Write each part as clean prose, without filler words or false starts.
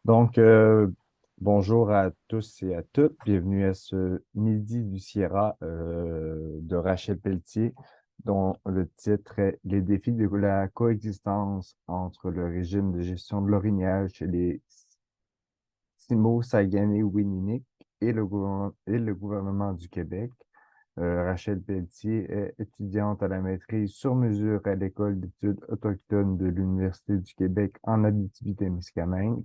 Donc, bonjour à tous et à toutes. Bienvenue à ce Midi du Sierra de Rachel Pelletier, dont le titre est Les défis de la coexistence entre le régime de gestion de l'orignal chez les Simo-Saguenay-Winnipeg et le gouvernement du Québec. Rachel Pelletier est étudiante à la maîtrise sur mesure à l'École d'études autochtones de l'Université du Québec en Abitibi-Témiscamingue.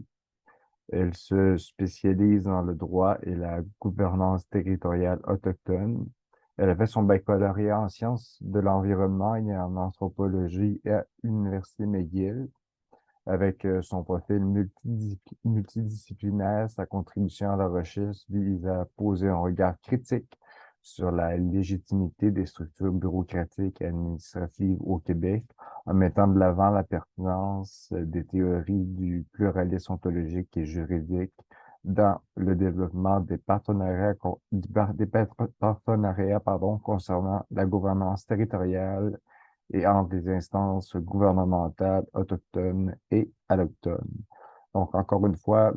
Elle se spécialise dans le droit et la gouvernance territoriale autochtone. Elle a fait son baccalauréat en sciences de l'environnement et en anthropologie à l'Université McGill. Avec son profil multidisciplinaire, sa contribution à la recherche vise à poser un regard critique sur la légitimité des structures bureaucratiques et administratives au Québec, en mettant de l'avant la pertinence des théories du pluralisme ontologique et juridique dans le développement des partenariats, concernant la gouvernance territoriale et entre les instances gouvernementales autochtones et allochtones. Donc, encore une fois,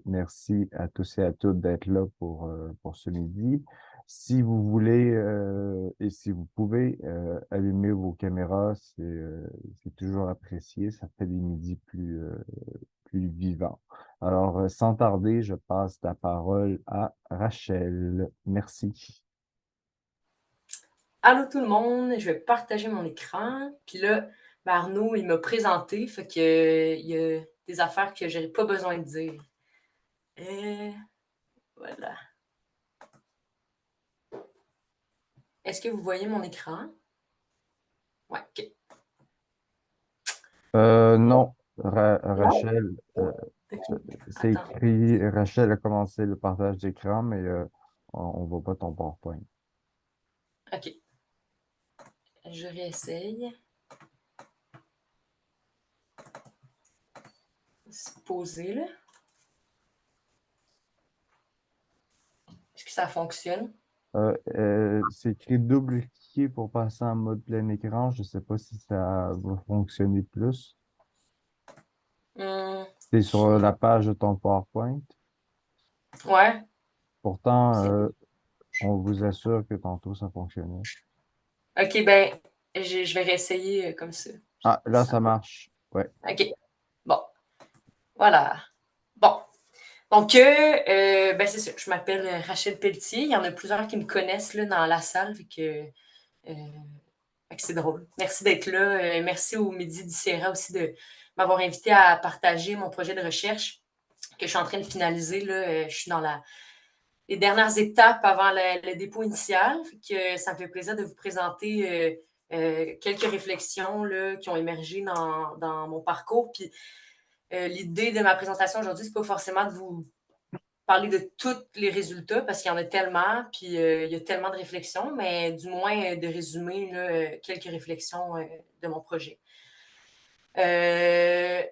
merci à tous et à toutes d'être là pour ce midi. Si vous voulez et si vous pouvez allumer vos caméras, c'est toujours apprécié. Ça fait des midis plus vivants. Alors, sans tarder, je passe la parole à Rachel. Merci. Allô tout le monde, je vais partager mon écran. Puis là, Arnaud, il m'a présenté, fait que il y a des affaires que j'aurais pas besoin de dire. Et voilà. Est-ce que vous voyez mon écran? Ouais, ok. Non, Non? Rachel, Ok. c'est Attends. écrit, Rachel a commencé le partage d'écran, mais on ne voit pas ton PowerPoint. Ok. Je réessaye. Se poser là. Est-ce que ça fonctionne? C'est écrit double cliquer pour passer en mode plein écran. Je ne sais pas si ça va fonctionner plus. C'est sur Ok. la page de ton PowerPoint. Ouais. Pourtant, C'est... on vous assure que tantôt ça fonctionnait. Ok, ben, je vais réessayer comme ça. Ah, là, Ça ça va. marche. Ouais. Ok. Bon. Voilà. Bon. Donc, ben c'est ça. Je m'appelle Rachel Pelletier. Il y en a plusieurs qui me connaissent là, dans la salle. Fait que c'est drôle. Merci d'être là. Merci au Midi du Sierra aussi de m'avoir invité à partager mon projet de recherche que je suis en train de finaliser. Là. Je suis dans les dernières étapes avant le dépôt initial. Fait que ça me fait plaisir de vous présenter quelques réflexions là, qui ont émergé dans mon parcours. Puis l'idée de ma présentation aujourd'hui, c'est pas forcément de vous parler de tous les résultats parce qu'il y en a tellement, puis il y a tellement de réflexions, mais du moins de résumer là, quelques réflexions de mon projet. Euh,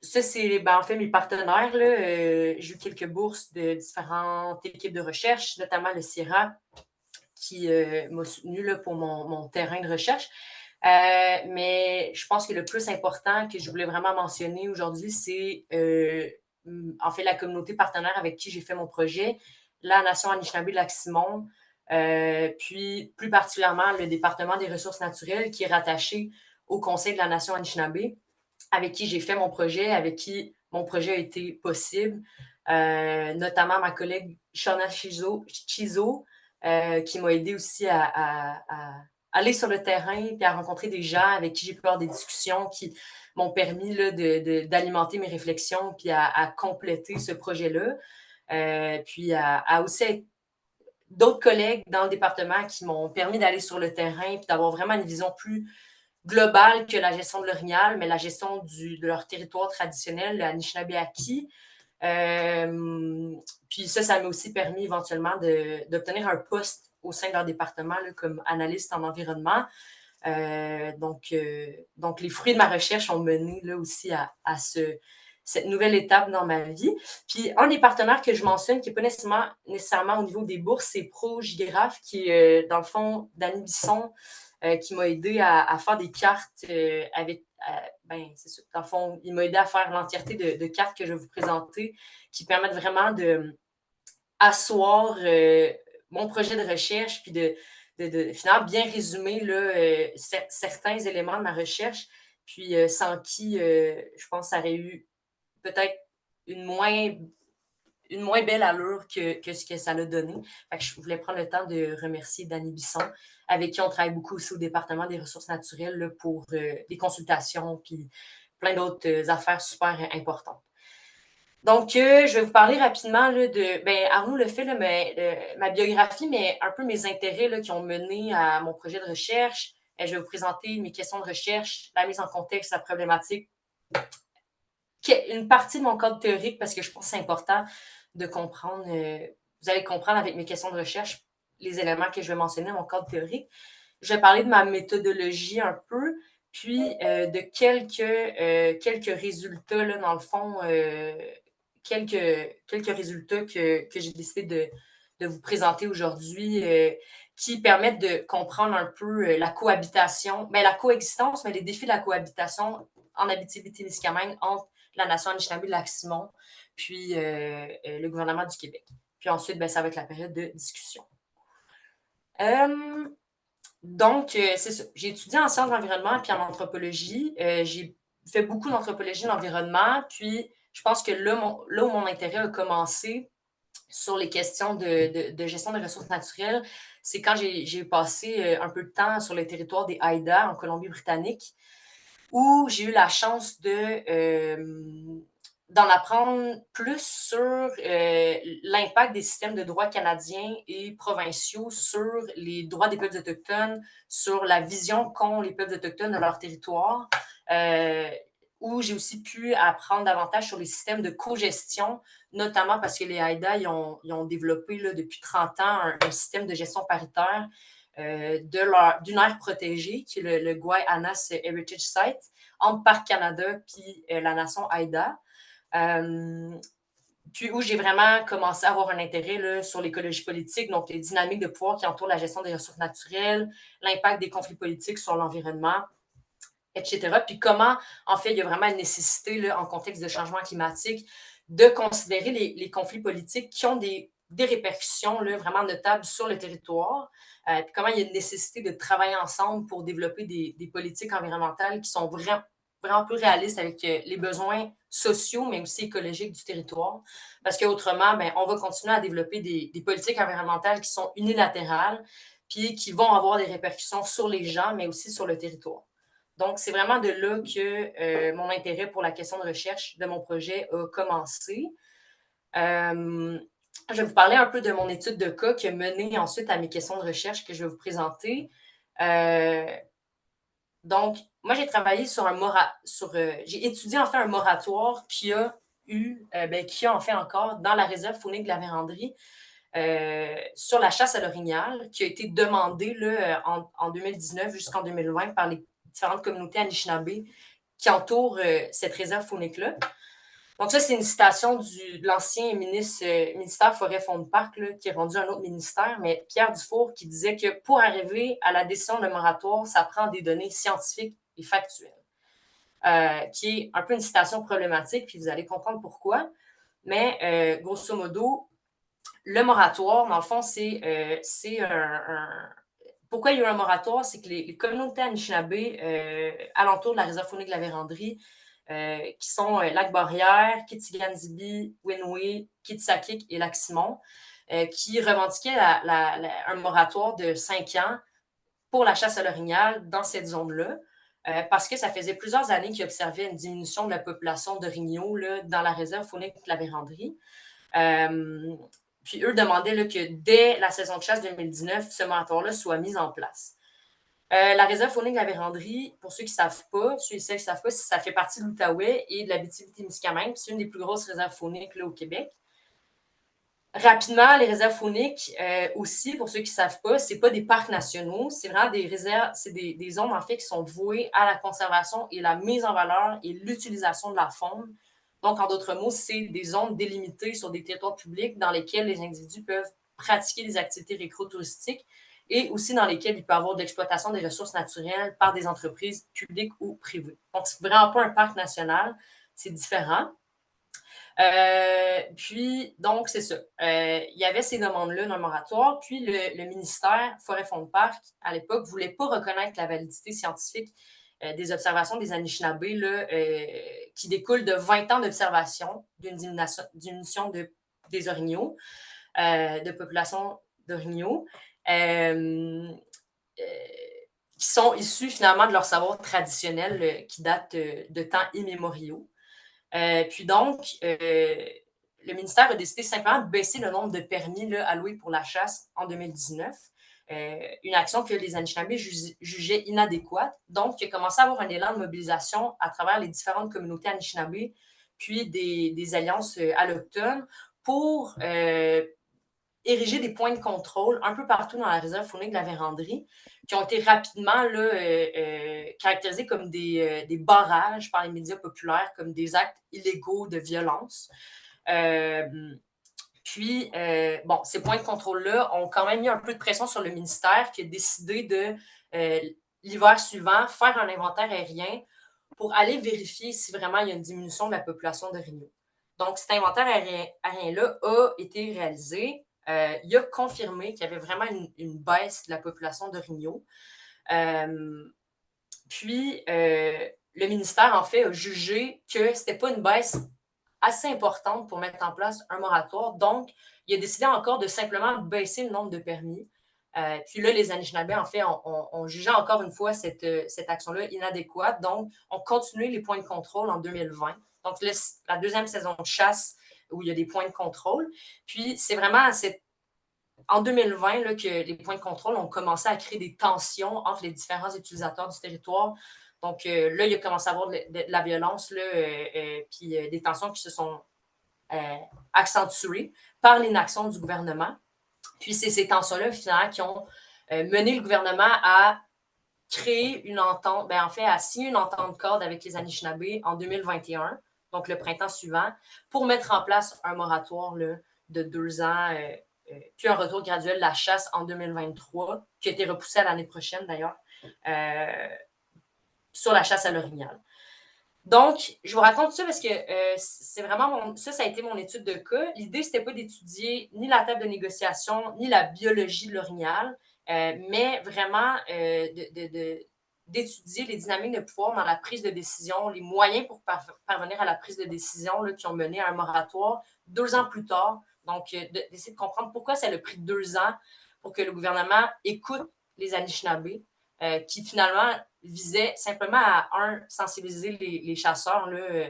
Ça, c'est ben, en fait mes partenaires. Là, j'ai eu quelques bourses de différentes équipes de recherche, notamment le CIRA, qui m'a soutenu là, pour mon terrain de recherche. Mais je pense que le plus important que je voulais vraiment mentionner aujourd'hui, c'est en fait la communauté partenaire avec qui j'ai fait mon projet, la Nation Anishinaabe-Lac-Simon, puis plus particulièrement le département des ressources naturelles qui est rattaché au Conseil de la Nation Anishinaabe, avec qui j'ai fait mon projet, avec qui mon projet a été possible, notamment ma collègue Shana Chizo, qui m'a aidé aussi à aller sur le terrain et à rencontrer des gens avec qui j'ai pu avoir des discussions qui m'ont permis là, d'alimenter mes réflexions puis à compléter ce projet-là. Puis à aussi être d'autres collègues dans le département qui m'ont permis d'aller sur le terrain puis d'avoir vraiment une vision plus globale que la gestion de l'orignal, mais la gestion de leur territoire traditionnel, le Anishinaabe-Aki. Puis ça m'a aussi permis éventuellement d'obtenir un poste au sein de leur département là, comme analyste en environnement. Donc, les fruits de ma recherche ont mené là aussi à cette nouvelle étape dans ma vie. Puis, un des partenaires que je mentionne, qui n'est pas nécessairement au niveau des bourses, c'est ProGigraphe, qui est, dans le fond, Dany Bisson, qui m'a aidé à faire des cartes c'est ça. Dans le fond, il m'a aidé à faire l'entièreté de cartes que je vais vous présenter qui permettent vraiment de asseoir mon projet de recherche, puis de finalement bien résumer là, certains éléments de ma recherche, puis sans qui je pense que ça aurait eu peut-être une moins belle allure que ce que ça l'a donné. Fait que je voulais prendre le temps de remercier Dany Bisson, avec qui on travaille beaucoup aussi au département des ressources naturelles là, pour des consultations, puis plein d'autres affaires super importantes. Donc, je vais vous parler rapidement là, Arnaud le fait, là, ma biographie, mais un peu mes intérêts là, qui ont mené à mon projet de recherche. Je vais vous présenter mes questions de recherche, la mise en contexte, la problématique, une partie de mon cadre théorique, parce que je pense que c'est important de comprendre. Vous allez comprendre avec mes questions de recherche les éléments que je vais mentionner dans mon cadre théorique. Je vais parler de ma méthodologie un peu, puis de quelques résultats, là, dans le fond, quelques résultats que j'ai décidé de vous présenter aujourd'hui qui permettent de comprendre un peu la cohabitation, la coexistence, mais les défis de la cohabitation en Abitibi-Témiscamingue entre la nation Anishinaabe-Lac-Simon puis le gouvernement du Québec. Puis ensuite, ça va être la période de discussion. Donc, c'est ça. J'ai étudié en sciences de l'environnement puis en anthropologie. J'ai fait beaucoup d'anthropologie de l'environnement. Puis, je pense que là où mon intérêt a commencé sur les questions de gestion des ressources naturelles, c'est quand j'ai passé un peu de temps sur le territoire des Haïda en Colombie-Britannique, où j'ai eu la chance d'en apprendre plus sur l'impact des systèmes de droit canadiens et provinciaux sur les droits des peuples autochtones, sur la vision qu'ont les peuples autochtones de leur territoire, où j'ai aussi pu apprendre davantage sur les systèmes de cogestion, notamment parce que les Haïda, ils ont développé là, depuis 30 ans un système de gestion paritaire d'une aire protégée, qui est le Gwaii-Anas Heritage Site, entre Parc Canada puis la nation Haïda. Puis où j'ai vraiment commencé à avoir un intérêt là, sur l'écologie politique, donc les dynamiques de pouvoir qui entourent la gestion des ressources naturelles, l'impact des conflits politiques sur l'environnement, etc. Puis comment, en fait, il y a vraiment une nécessité, là, en contexte de changement climatique, de considérer les conflits politiques qui ont des répercussions là, vraiment notables sur le territoire. Puis comment il y a une nécessité de travailler ensemble pour développer des politiques environnementales qui sont vraiment plus réalistes avec les besoins sociaux, mais aussi écologiques du territoire. Parce qu'autrement, on va continuer à développer des politiques environnementales qui sont unilatérales, puis qui vont avoir des répercussions sur les gens, mais aussi sur le territoire. Donc, c'est vraiment de là que mon intérêt pour la question de recherche de mon projet a commencé. Je vais vous parler un peu de mon étude de cas qui a mené ensuite à mes questions de recherche que je vais vous présenter. Donc, moi, j'ai travaillé sur j'ai étudié en fait un moratoire qui a en fait encore dans la réserve faunique de la Vérandrie sur la chasse à l'orignal, qui a été demandée là, en 2019 jusqu'en 2020 par les différentes communautés Anishinaabe qui entourent cette réserve faunique-là. Donc ça, c'est une citation de l'ancien ministère Forêt-Fonds-de-Parc, qui est rendu un autre ministère, mais Pierre Dufour, qui disait que pour arriver à la décision de moratoire, ça prend des données scientifiques et factuelles, qui est un peu une citation problématique, puis vous allez comprendre pourquoi. Mais grosso modo, le moratoire, dans le fond, c'est pourquoi il y a eu un moratoire? C'est que les communautés Anishinaabe alentour de la réserve faunique de la Vérandrie, qui sont Lac-Barrière, Kitigan-Zibi, Winoué, Kitsakik et Lac-Simon, qui revendiquaient un moratoire de 5 ans pour la chasse à l'orignal dans cette zone-là, parce que ça faisait plusieurs années qu'ils observaient une diminution de la population d'orignaux dans la réserve faunique de la Vérandrie. Puis eux demandaient là, que dès la saison de chasse 2019, ce moratoire-là soit mis en place. La réserve faunique de la Vérandrie, pour ceux qui ne savent pas, ça fait partie de l'Outaouais et de l'Abitibi-Témiscamingue. C'est une des plus grosses réserves fauniques là, au Québec. Rapidement, les réserves fauniques aussi, pour ceux qui ne savent pas, ce n'est pas des parcs nationaux, c'est vraiment des réserves, c'est des zones en fait qui sont vouées à la conservation et la mise en valeur et l'utilisation de la faune. Donc, en d'autres mots, c'est des zones délimitées sur des territoires publics dans lesquels les individus peuvent pratiquer des activités récréotouristiques et aussi dans lesquels il peut y avoir de l'exploitation des ressources naturelles par des entreprises publiques ou privées. Donc, c'est vraiment pas un parc national, c'est différent. Puis, donc, c'est ça. Il y avait ces demandes-là d'un moratoire, puis le ministère Forêt-Fonds-de-Parc, à l'époque, ne voulait pas reconnaître la validité scientifique des observations des Anishinabés là, qui découlent de 20 ans d'observation d'une diminution des orignaux, de population d'orignaux, qui sont issus finalement de leur savoir traditionnel qui date de temps immémoriaux. Puis donc, le ministère a décidé simplement de baisser le nombre de permis là, alloués pour la chasse en 2019. Une action que les Anishinabés jugeaient inadéquate. Donc, il a commencé à avoir un élan de mobilisation à travers les différentes communautés Anishinabés, puis des alliances allochtones pour ériger des points de contrôle un peu partout dans la réserve faunique de la Vérandrie, qui ont été rapidement là, caractérisés comme des barrages par les médias populaires, comme des actes illégaux de violence. Puis, bon, ces points de contrôle-là ont quand même mis un peu de pression sur le ministère qui a décidé de, l'hiver suivant, faire un inventaire aérien pour aller vérifier si vraiment il y a une diminution de la population d'orignaux. Donc, cet inventaire aérien-là a été réalisé. Il a confirmé qu'il y avait vraiment une baisse de la population d'orignaux. Puis, le ministère, en fait, a jugé que ce n'était pas une baisse assez importante pour mettre en place un moratoire. Donc, il a décidé encore de simplement baisser le nombre de permis. Puis là, les Anishinabés, en fait, ont jugé encore une fois cette action-là inadéquate. Donc, ont continué les points de contrôle en 2020. Donc, la deuxième saison de chasse où il y a des points de contrôle. Puis, c'est vraiment en 2020 là, que les points de contrôle ont commencé à créer des tensions entre les différents utilisateurs du territoire. Donc là, il a commencé à avoir de la violence, là, puis des tensions qui se sont accentuées par l'inaction du gouvernement. Puis c'est ces tensions-là, finalement, qui ont mené le gouvernement à créer une entente, en fait, à signer une entente cadre avec les Anishinabés en 2021, donc le printemps suivant, pour mettre en place un moratoire là, de 2 ans, puis un retour graduel de la chasse en 2023, qui a été repoussé à l'année prochaine d'ailleurs, sur la chasse à l'orignal. Donc, je vous raconte ça parce que c'est vraiment ça a été mon étude de cas. L'idée, c'était pas d'étudier ni la table de négociation, ni la biologie de l'orignal, mais vraiment d'étudier les dynamiques de pouvoir dans la prise de décision, les moyens pour parvenir à la prise de décision là, qui ont mené à un moratoire 2 ans plus tard. Donc, d'essayer de comprendre pourquoi ça a pris 2 ans pour que le gouvernement écoute les Anishinabés, qui finalement visait simplement à, sensibiliser les chasseurs là,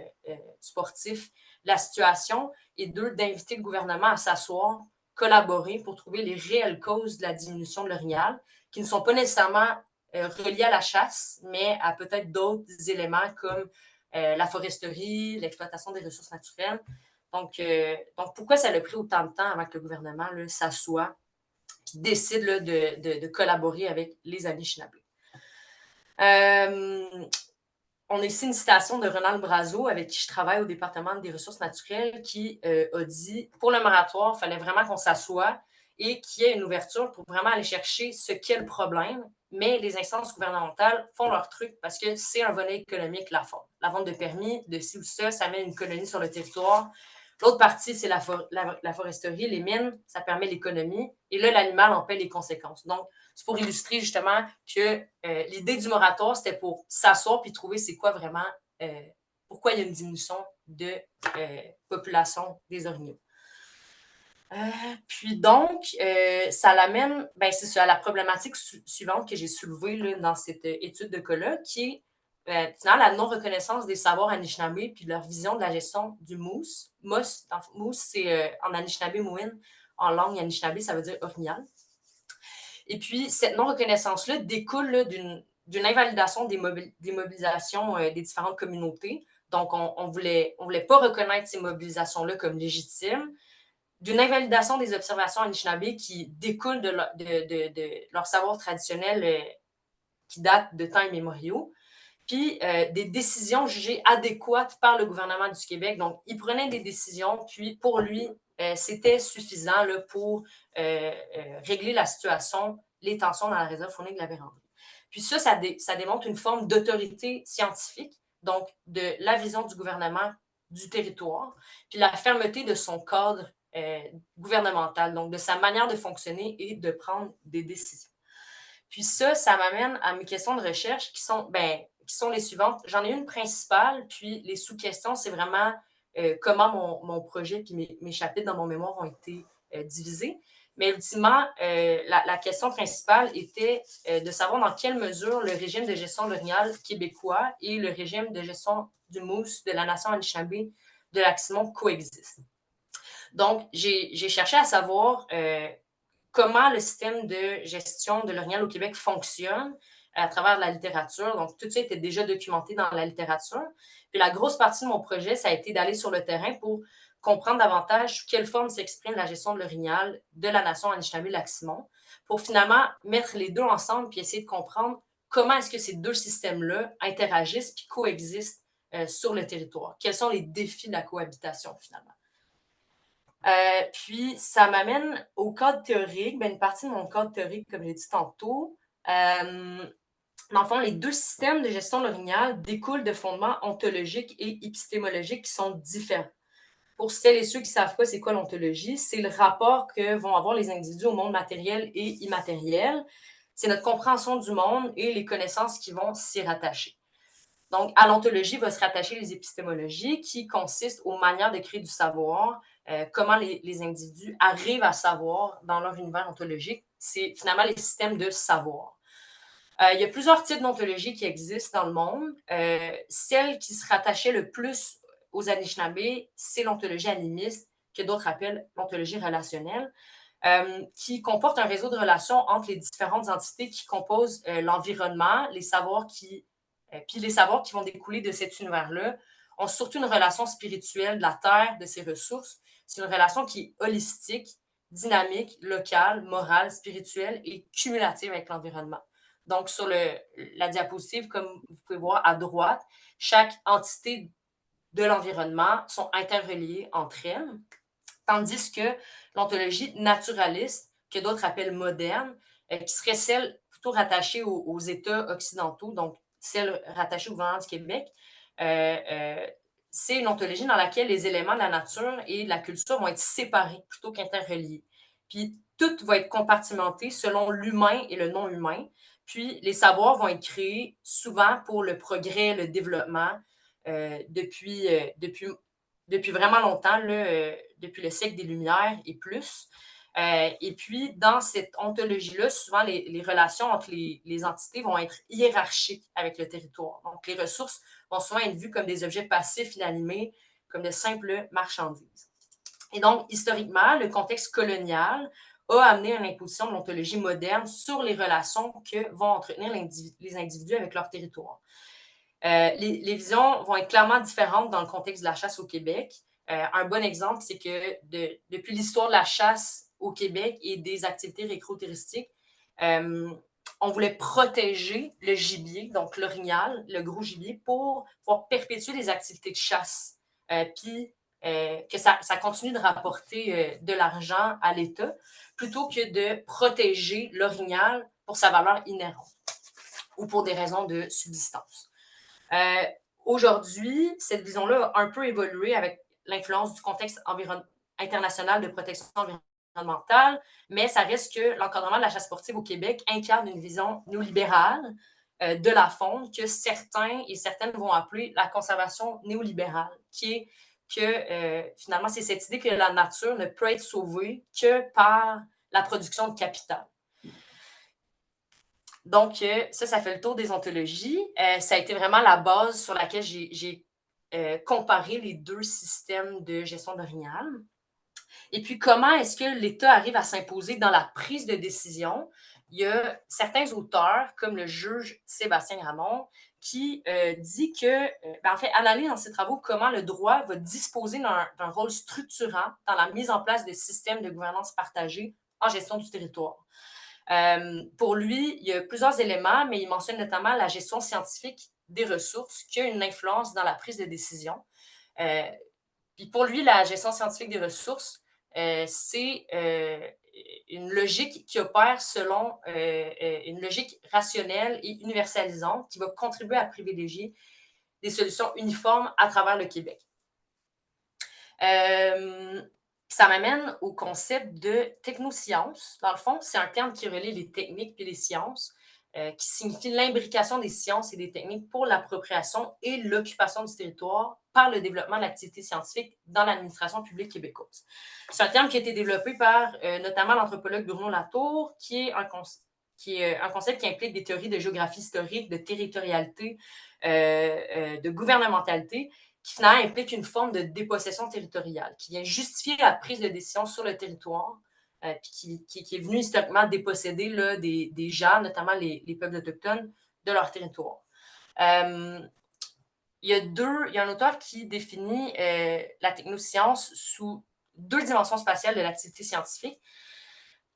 sportifs de la situation, et 2, d'inviter le gouvernement à s'asseoir, collaborer pour trouver les réelles causes de la diminution de l'orignal, qui ne sont pas nécessairement reliées à la chasse, mais à peut-être d'autres éléments comme la foresterie, l'exploitation des ressources naturelles. Donc, pourquoi ça a pris autant de temps avant que le gouvernement s'assoie et décide là, de collaborer avec les Anishinabés? On a ici une citation de Ronald Brazo, avec qui je travaille au département des ressources naturelles, qui a dit « Pour le moratoire, il fallait vraiment qu'on s'assoie et qu'il y ait une ouverture pour vraiment aller chercher ce qu'est le problème, mais les instances gouvernementales font leur truc parce que c'est un volet économique, la vente de permis, de ci ou ça, ça met une colonie sur le territoire. L'autre partie, c'est la foresterie, les mines, ça permet l'économie. Et là, l'animal en paie les conséquences. Donc, c'est pour illustrer justement que l'idée du moratoire, c'était pour s'asseoir puis trouver c'est quoi vraiment, pourquoi il y a une diminution de population des orignaux. Puis donc, ça l'amène, c'est ça, à la problématique suivante que j'ai soulevée là, dans cette étude de cas-là, qui est finalement la non-reconnaissance des savoirs Anishinabés puis de leur vision de la gestion du mousse. Mousse, c'est en Anishinabé-Mouin, en langue Anishinabé, ça veut dire orignal. Et puis, cette non-reconnaissance-là découle là, d'une invalidation des mobilisations des différentes communautés. Donc, on voulait pas reconnaître ces mobilisations-là comme légitimes, d'une invalidation des observations Anishinabés qui découlent de leur savoir traditionnel qui date de temps immémoriaux, puis des décisions jugées adéquates par le gouvernement du Québec. Donc, il prenait des décisions, puis pour lui, c'était suffisant là, pour régler la situation les tensions dans la réserve faunique de la Vérandrie. Puis ça démontre une forme d'autorité scientifique, donc de la vision du gouvernement du territoire, puis la fermeté de son cadre gouvernemental, donc de sa manière de fonctionner et de prendre des décisions. Puis ça m'amène à mes questions de recherche qui sont les suivantes. J'en ai une principale, puis les sous-questions, c'est vraiment comment mon projet puis mes chapitres dans mon mémoire ont été divisés. Mais ultimement, la question principale était de savoir dans quelle mesure le régime de gestion de l'orignal québécois et le régime de gestion du mousse de la nation Anishinaabe de Lac-Simon coexistent. Donc, j'ai cherché à savoir comment le système de gestion de l'orignal au Québec fonctionne à travers la littérature. Donc, tout ça était déjà documenté dans la littérature. Puis la grosse partie de mon projet, ça a été d'aller sur le terrain pour comprendre davantage sous quelle forme s'exprime la gestion de l'orignal de la nation Anishinaabe-Lac-Simon, pour finalement mettre les deux ensemble puis essayer de comprendre comment est-ce que ces deux systèmes-là interagissent puis coexistent sur le territoire. Quels sont les défis de la cohabitation, finalement. Puis, ça m'amène au cadre théorique. Une partie de mon cadre théorique, comme j'ai dit tantôt, dans le fond, les deux systèmes de gestion de l'orignal découlent de fondements ontologiques et épistémologiques qui sont différents. Pour celles et ceux qui ne savent pas c'est quoi l'ontologie, c'est le rapport que vont avoir les individus au monde matériel et immatériel. C'est notre compréhension du monde et les connaissances qui vont s'y rattacher. Donc, à l'ontologie va se rattacher les épistémologies qui consistent aux manières de créer du savoir, comment les individus arrivent à savoir dans leur univers ontologique. C'est finalement les systèmes de savoir. Il y a plusieurs types d'ontologie qui existent dans le monde. Celle qui se rattachait le plus aux Anishinaabe, c'est l'ontologie animiste, que d'autres appellent l'ontologie relationnelle, qui comporte un réseau de relations entre les différentes entités qui composent l'environnement, les savoirs puis les savoirs qui vont découler de cet univers-là ont surtout une relation spirituelle de la Terre, de ses ressources. C'est une relation qui est holistique, dynamique, locale, morale, spirituelle et cumulative avec l'environnement. Donc, sur la diapositive, comme vous pouvez voir à droite, chaque entité de l'environnement sont interreliées entre elles, tandis que l'ontologie naturaliste, que d'autres appellent moderne, qui serait celle plutôt rattachée aux États occidentaux, donc celle rattachée au gouvernement du Québec, c'est une ontologie dans laquelle les éléments de la nature et de la culture vont être séparés plutôt qu'interreliés. Puis tout va être compartimenté selon l'humain et le non-humain. Puis les savoirs vont être créés souvent pour le progrès, le développement, depuis vraiment longtemps, là, depuis le siècle des Lumières et plus. Et puis, dans cette ontologie-là, souvent, les relations entre les entités vont être hiérarchiques avec le territoire. Donc, les ressources vont souvent être vues comme des objets passifs inanimés, comme de simples marchandises. Et donc, historiquement, le contexte colonial a amené à l'imposition de l'ontologie moderne sur les relations que vont entretenir les individus avec leur territoire. Les visions vont être clairement différentes dans le contexte de la chasse au Québec. Un bon exemple, c'est que depuis l'histoire de la chasse au Québec et des activités récréotouristiques, on voulait protéger le gibier, donc l'orignal, le gros gibier, pour pouvoir perpétuer les activités de chasse, puis que ça continue de rapporter de l'argent à l'État, plutôt que de protéger l'orignal pour sa valeur inhérente ou pour des raisons de subsistance. Aujourd'hui, cette vision-là a un peu évolué avec l'influence du contexte international de protection environnementale, mais ça reste que l'encadrement de la chasse sportive au Québec incarne une vision néolibérale de la faune que certains et certaines vont appeler la conservation néolibérale, qui est que finalement, c'est cette idée que la nature ne peut être sauvée que par la production de capital. Donc, ça fait le tour des ontologies. Ça a été vraiment la base sur laquelle j'ai comparé les deux systèmes de gestion d'orignal. Et puis, comment est-ce que l'État arrive à s'imposer dans la prise de décision? Il y a certains auteurs, comme le juge Sébastien Gramont, qui dit que, en fait, analyse dans ses travaux comment le droit va disposer d'un rôle structurant dans la mise en place de systèmes de gouvernance partagée en gestion du territoire. Pour lui, il y a plusieurs éléments, mais il mentionne notamment la gestion scientifique des ressources qui a une influence dans la prise de décision. Puis pour lui, la gestion scientifique des ressources, c'est une logique qui opère selon une logique rationnelle et universalisante qui va contribuer à privilégier des solutions uniformes à travers le Québec. Ça m'amène au concept de technosciences. Dans le fond, c'est un terme qui relie les techniques et les sciences, qui signifie l'imbrication des sciences et des techniques pour l'appropriation et l'occupation du territoire par le développement de l'activité scientifique dans l'administration publique québécoise. C'est un terme qui a été développé par notamment l'anthropologue Bruno Latour, qui est un concept qui implique des théories de géographie historique, de territorialité, de gouvernementalité, qui finalement implique une forme de dépossession territoriale, qui vient justifier la prise de décision sur le territoire, puis qui est venu historiquement déposséder là, des gens, notamment les peuples autochtones, de leur territoire. Il y a un auteur qui définit la technoscience sous 2 dimensions spatiales de l'activité scientifique.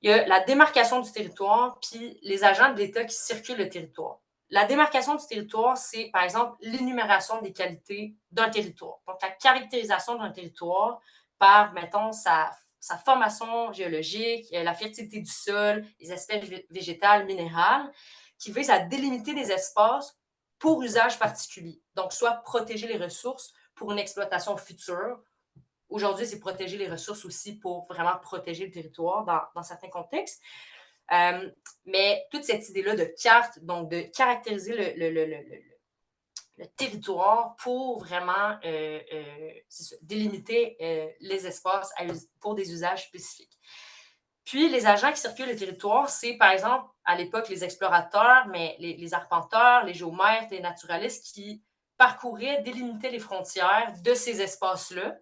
Il y a la démarcation du territoire, puis les agents de l'État qui circulent le territoire. La démarcation du territoire, c'est, par exemple, l'énumération des qualités d'un territoire. Donc, la caractérisation d'un territoire par, mettons, sa formation géologique, la fertilité du sol, les espèces végétales, minérales, qui vise à délimiter des espaces pour usage particulier. Donc, soit protéger les ressources pour une exploitation future. Aujourd'hui, c'est protéger les ressources aussi pour vraiment protéger le territoire dans certains contextes. Mais toute cette idée-là de carte, donc de caractériser le territoire pour vraiment délimiter les espaces pour des usages spécifiques. Puis, les agents qui circulent le territoire, c'est par exemple, à l'époque, les explorateurs, mais les arpenteurs, les géomètres, les naturalistes qui parcouraient, délimitaient les frontières de ces espaces-là,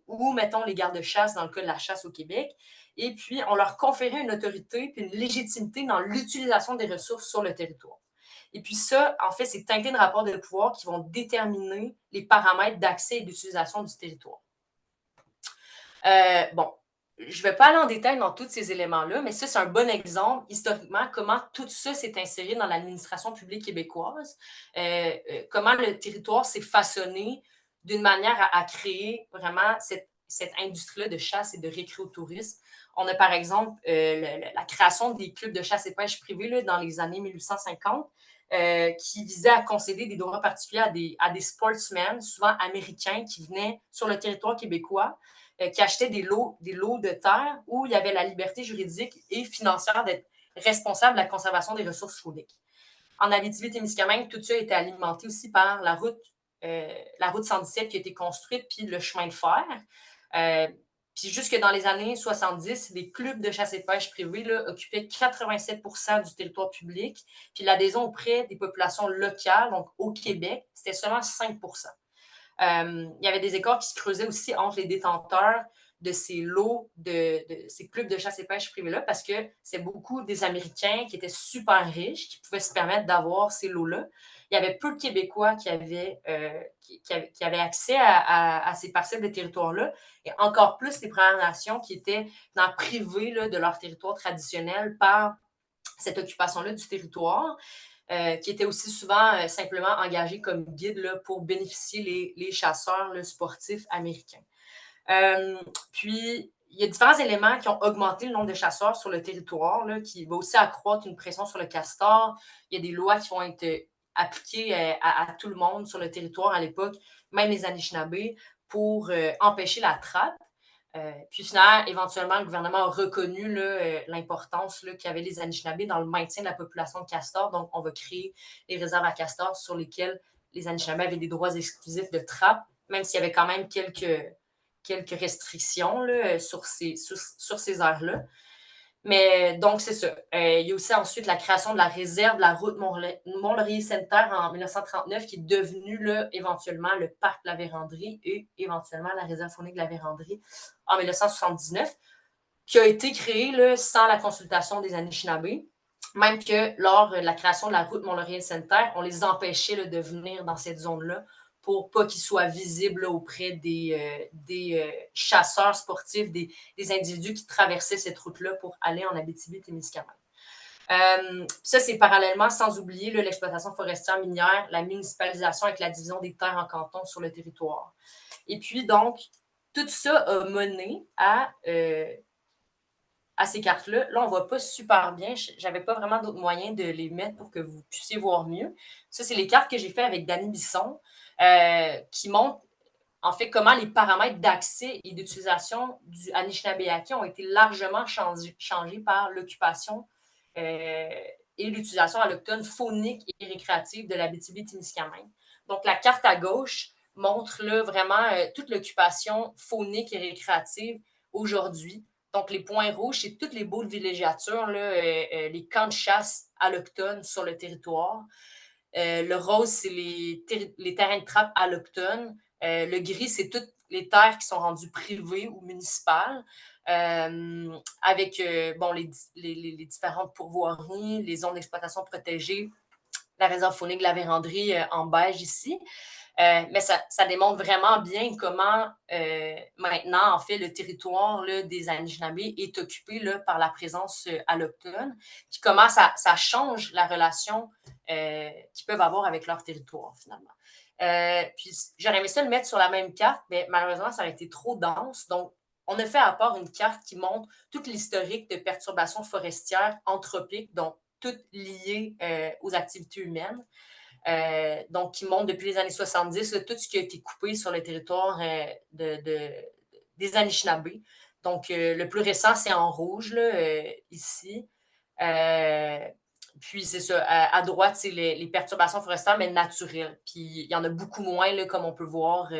ou, mettons, les gardes-chasse dans le cas de la chasse au Québec. Et puis, on leur conférait une autorité et une légitimité dans l'utilisation des ressources sur le territoire. Et puis ça, en fait, c'est teinté de rapports de pouvoir qui vont déterminer les paramètres d'accès et d'utilisation du territoire. Bon, je ne vais pas aller en détail dans tous ces éléments-là, mais ça, c'est un bon exemple, historiquement, comment tout ça s'est inséré dans l'administration publique québécoise, comment le territoire s'est façonné d'une manière à créer vraiment cette industrie-là de chasse et de récréotourisme. On a par exemple la création des clubs de chasse et pêche privés là, dans les années 1850, qui visait à concéder des droits particuliers à des sportsmen, souvent américains, qui venaient sur le territoire québécois, qui achetaient des lots de terre où il y avait la liberté juridique et financière d'être responsable de la conservation des ressources chaudiques. En Abitibi-Témiscamingue, tout ça a été alimenté aussi par la route 117 qui a été construite, puis le chemin de fer. Puis jusque dans les années 70, les clubs de chasse et pêche privés là, occupaient 87% du territoire public, puis l'adhésion auprès des populations locales, donc au Québec, c'était seulement 5%. Il y avait des écarts qui se creusaient aussi entre les détenteurs de ces lots, de ces clubs de chasse et pêche privés-là, parce que c'est beaucoup des Américains qui étaient super riches, qui pouvaient se permettre d'avoir ces lots-là. Il y avait peu de Québécois qui avaient accès à ces parcelles de territoire-là, et encore plus les Premières Nations qui étaient privées là, de leur territoire traditionnel par cette occupation-là du territoire. Qui étaient aussi souvent simplement engagés comme guides là, pour bénéficier les chasseurs là, sportifs américains. Puis, il y a différents éléments qui ont augmenté le nombre de chasseurs sur le territoire, là, qui va aussi accroître une pression sur le castor. Il y a des lois qui vont être appliquées à tout le monde sur le territoire à l'époque, même les Anishinabés, pour empêcher la trappe. Puis finalement, éventuellement, le gouvernement a reconnu l'importance qu'avaient les Anishinabés dans le maintien de la population de castors. Donc, on va créer les réserves à castors sur lesquelles les Anishinabés avaient des droits exclusifs de trappe, même s'il y avait quand même quelques restrictions là, sur ces aires-là. Mais donc, c'est ça. Il y a aussi ensuite la création de la réserve de la route Mont-Laurier-Sainte-Terre en 1939, qui est devenue là, éventuellement le parc de la Vérandrie et éventuellement la réserve faunique de la Vérandrie en 1979, qui a été créée là, sans la consultation des Anishinabés. Même que lors de la création de la route Mont-Laurier-Sainte-Terre, on les empêchait là, de venir dans cette zone-là pour pas qu'ils soient visibles là, auprès des chasseurs sportifs, des individus qui traversaient cette route-là pour aller en Abitibi-Témiscamingue. Ça, c'est parallèlement, sans oublier là, l'exploitation forestière minière, la municipalisation avec la division des terres en cantons sur le territoire. Et puis, donc, tout ça a mené à à ces cartes-là. Là, on ne voit pas super bien. Je n'avais pas vraiment d'autres moyens de les mettre pour que vous puissiez voir mieux. Ça, c'est les cartes que j'ai fait avec Danny Bisson, qui montrent en fait comment les paramètres d'accès et d'utilisation du Anishinaabe ont été largement changés par l'occupation et l'utilisation autochtone faunique et récréative de l'Abitibi-Témiscamingue. Donc, la carte à gauche montre là, vraiment toute l'occupation faunique et récréative aujourd'hui. Donc, les points rouges, c'est toutes les baux de villégiature, là, les camps de chasse allochtones sur le territoire. Le rose, c'est les terrains de trappe allochtones. Le gris, c'est toutes les terres qui sont rendues privées ou municipales, avec bon, les différentes pourvoiries, les zones d'exploitation protégées, la réserve faunique de la Vérandrie en beige ici. Mais ça démontre vraiment bien comment maintenant, en fait, le territoire là, des Anishinaabe est occupé là, par la présence allochtone, puis comment ça change la relation qu'ils peuvent avoir avec leur territoire, finalement. Puis j'aurais aimé ça le mettre sur la même carte, mais malheureusement, ça aurait été trop dense. Donc, on a fait à part une carte qui montre tout l'historique de perturbations forestières anthropiques, donc toutes liées aux activités humaines. Donc, qui montre depuis les années 70 là, tout ce qui a été coupé sur le territoire des Anishinaabe. Donc, le plus récent, c'est en rouge, là, ici. Puis, c'est ça, à droite, c'est les perturbations forestières, mais naturelles. Puis, il y en a beaucoup moins, là, comme on peut voir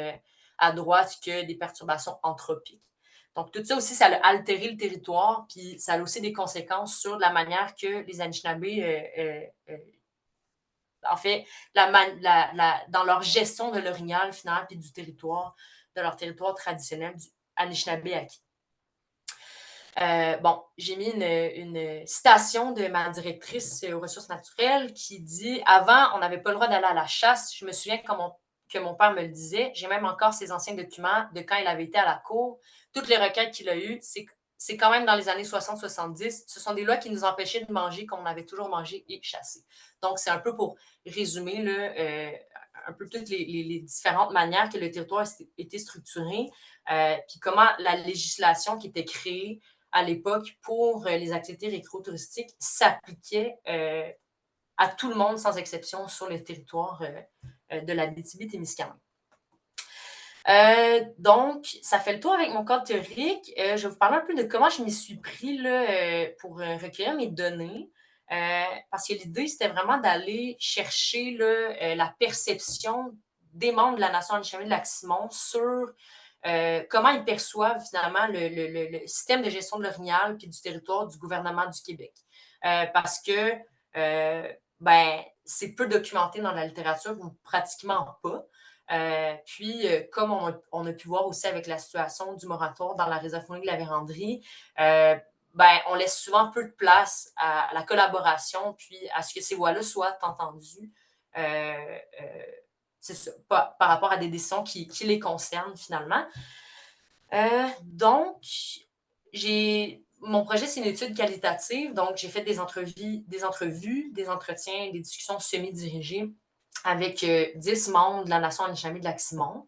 à droite, que des perturbations anthropiques. Donc, tout ça aussi, ça a altéré le territoire, puis ça a aussi des conséquences sur la manière que les Anishinaabe en fait, dans leur gestion de l'orignal, finalement, puis du territoire, de leur territoire traditionnel, du Anishinaabe-Aki. Bon, j'ai mis une citation de ma directrice aux ressources naturelles qui dit « Avant, on n'avait pas le droit d'aller à la chasse. Je me souviens que mon père me le disait. J'ai même encore ses anciens documents de quand il avait été à la cour. Toutes les requêtes qu'il a eues, c'est quand même dans les années 60-70. Ce sont des lois qui nous empêchaient de manger comme on avait toujours mangé et chassé. » Donc, c'est un peu pour résumer là, un peu toutes les différentes manières que le territoire était structuré, puis comment la législation qui était créée à l'époque pour les activités récréotouristiques s'appliquait à tout le monde sans exception sur le territoire de l'Abitibi-Témiscamingue. Donc, ça fait le tour avec mon cadre théorique. Je vais vous parler un peu de comment je m'y suis pris là, pour recueillir mes données. Parce que l'idée, c'était vraiment d'aller chercher là, la perception des membres de la Nation Anishinaabe-Lac-Simon sur comment ils perçoivent finalement le système de gestion de l'orignal puis du territoire du gouvernement du Québec. Parce que c'est peu documenté dans la littérature ou pratiquement pas. Puis, comme on a pu voir aussi avec la situation du moratoire dans la réserve faunique de la Vérandrie, on laisse souvent peu de place à la collaboration puis à ce que ces voix-là soient entendues. C'est ça, par rapport à des décisions qui les concernent finalement. Donc, mon projet, c'est une étude qualitative. Donc, j'ai fait des entrevues, des entretiens, des discussions semi-dirigées avec 10 membres de la Nation Anishinaabe-Lac-Simon.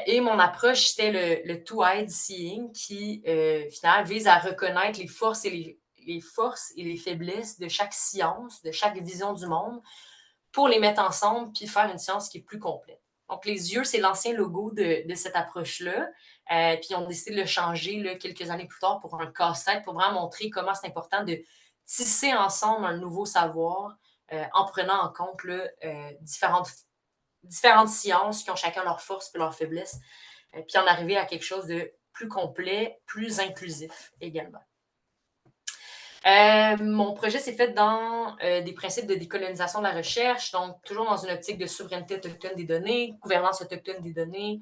Et mon approche, c'était le two-eyed seeing qui, finalement, vise à reconnaître les forces et les faiblesses de chaque science, de chaque vision du monde, pour les mettre ensemble puis faire une science qui est plus complète. Donc, les yeux, c'est l'ancien logo de cette approche-là. Puis, on a décidé de le changer là, quelques années plus tard pour un casse-tête, pour vraiment montrer comment c'est important de tisser ensemble un nouveau savoir en prenant en compte là, différentes sciences qui ont chacun leurs forces et leurs faiblesses, puis en arriver à quelque chose de plus complet, plus inclusif également. Mon projet s'est fait dans des principes de décolonisation de la recherche, donc toujours dans une optique de souveraineté autochtone des données, gouvernance autochtone des données.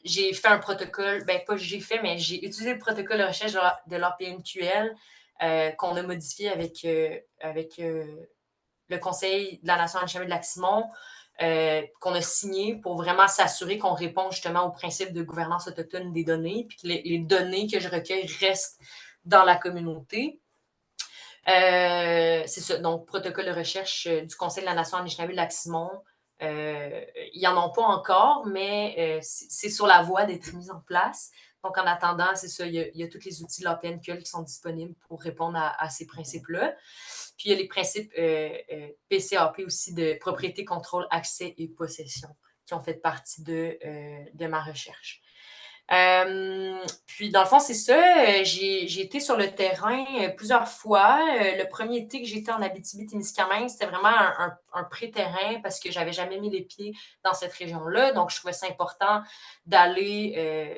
J'ai fait un protocole, pas j'ai fait, mais j'ai utilisé le protocole de recherche de l'APNQL qu'on a modifié avec le Conseil de la Nation Anishinaabe-Lac-Simon, qu'on a signé pour vraiment s'assurer qu'on répond justement aux principes de gouvernance autochtone des données, puis que les données que je recueille restent dans la communauté. C'est ça, donc protocole de recherche du Conseil de la Nation Anishinaabe-Lac-Simon Ils n'en ont pas encore, mais c'est sur la voie d'être mis en place. Donc, en attendant, c'est ça, il y a tous les outils de l'OpenCL qui sont disponibles pour répondre à ces principes-là. Puis, il y a les principes PCAP aussi de propriété, contrôle, accès et possession qui ont fait partie de ma recherche. Puis, dans le fond, c'est ça. J'ai été sur le terrain plusieurs fois. Le premier été que j'étais en Abitibi-Témiscamingue, c'était vraiment un pré-terrain parce que j'avais jamais mis les pieds dans cette région-là. Donc, je trouvais ça important d'aller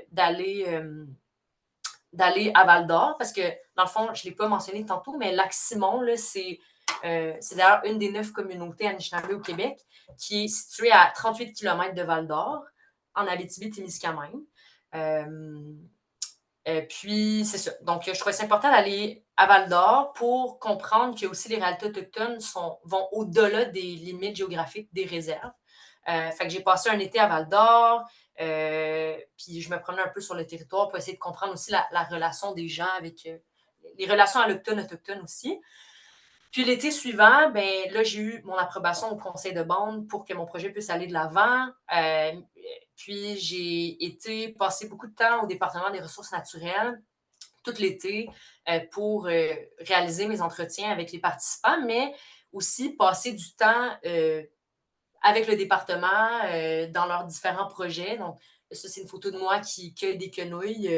à Val-d'Or parce que, dans le fond, je ne l'ai pas mentionné tantôt, mais Lac-Simon, c'est d'ailleurs une des 9 communautés Anishinaabe au Québec qui est située à 38 km de Val-d'Or, en Abitibi-Témiscamingue. Puis, c'est ça. Donc, je trouvais ça important d'aller à Val-d'Or pour comprendre que aussi les réalités autochtones vont au-delà des limites géographiques des réserves. Fait que j'ai passé un été à Val-d'Or, puis je me promenais un peu sur le territoire pour essayer de comprendre aussi la relation des gens avec les relations allochtones-autochtones aussi. Puis l'été suivant, ben là, j'ai eu mon approbation au conseil de bande pour que mon projet puisse aller de l'avant. Puis j'ai été passer beaucoup de temps au département des ressources naturelles tout l'été pour réaliser mes entretiens avec les participants, mais aussi passer du temps avec le département dans leurs différents projets. Donc, ça, c'est une photo de moi qui cueille des quenouilles.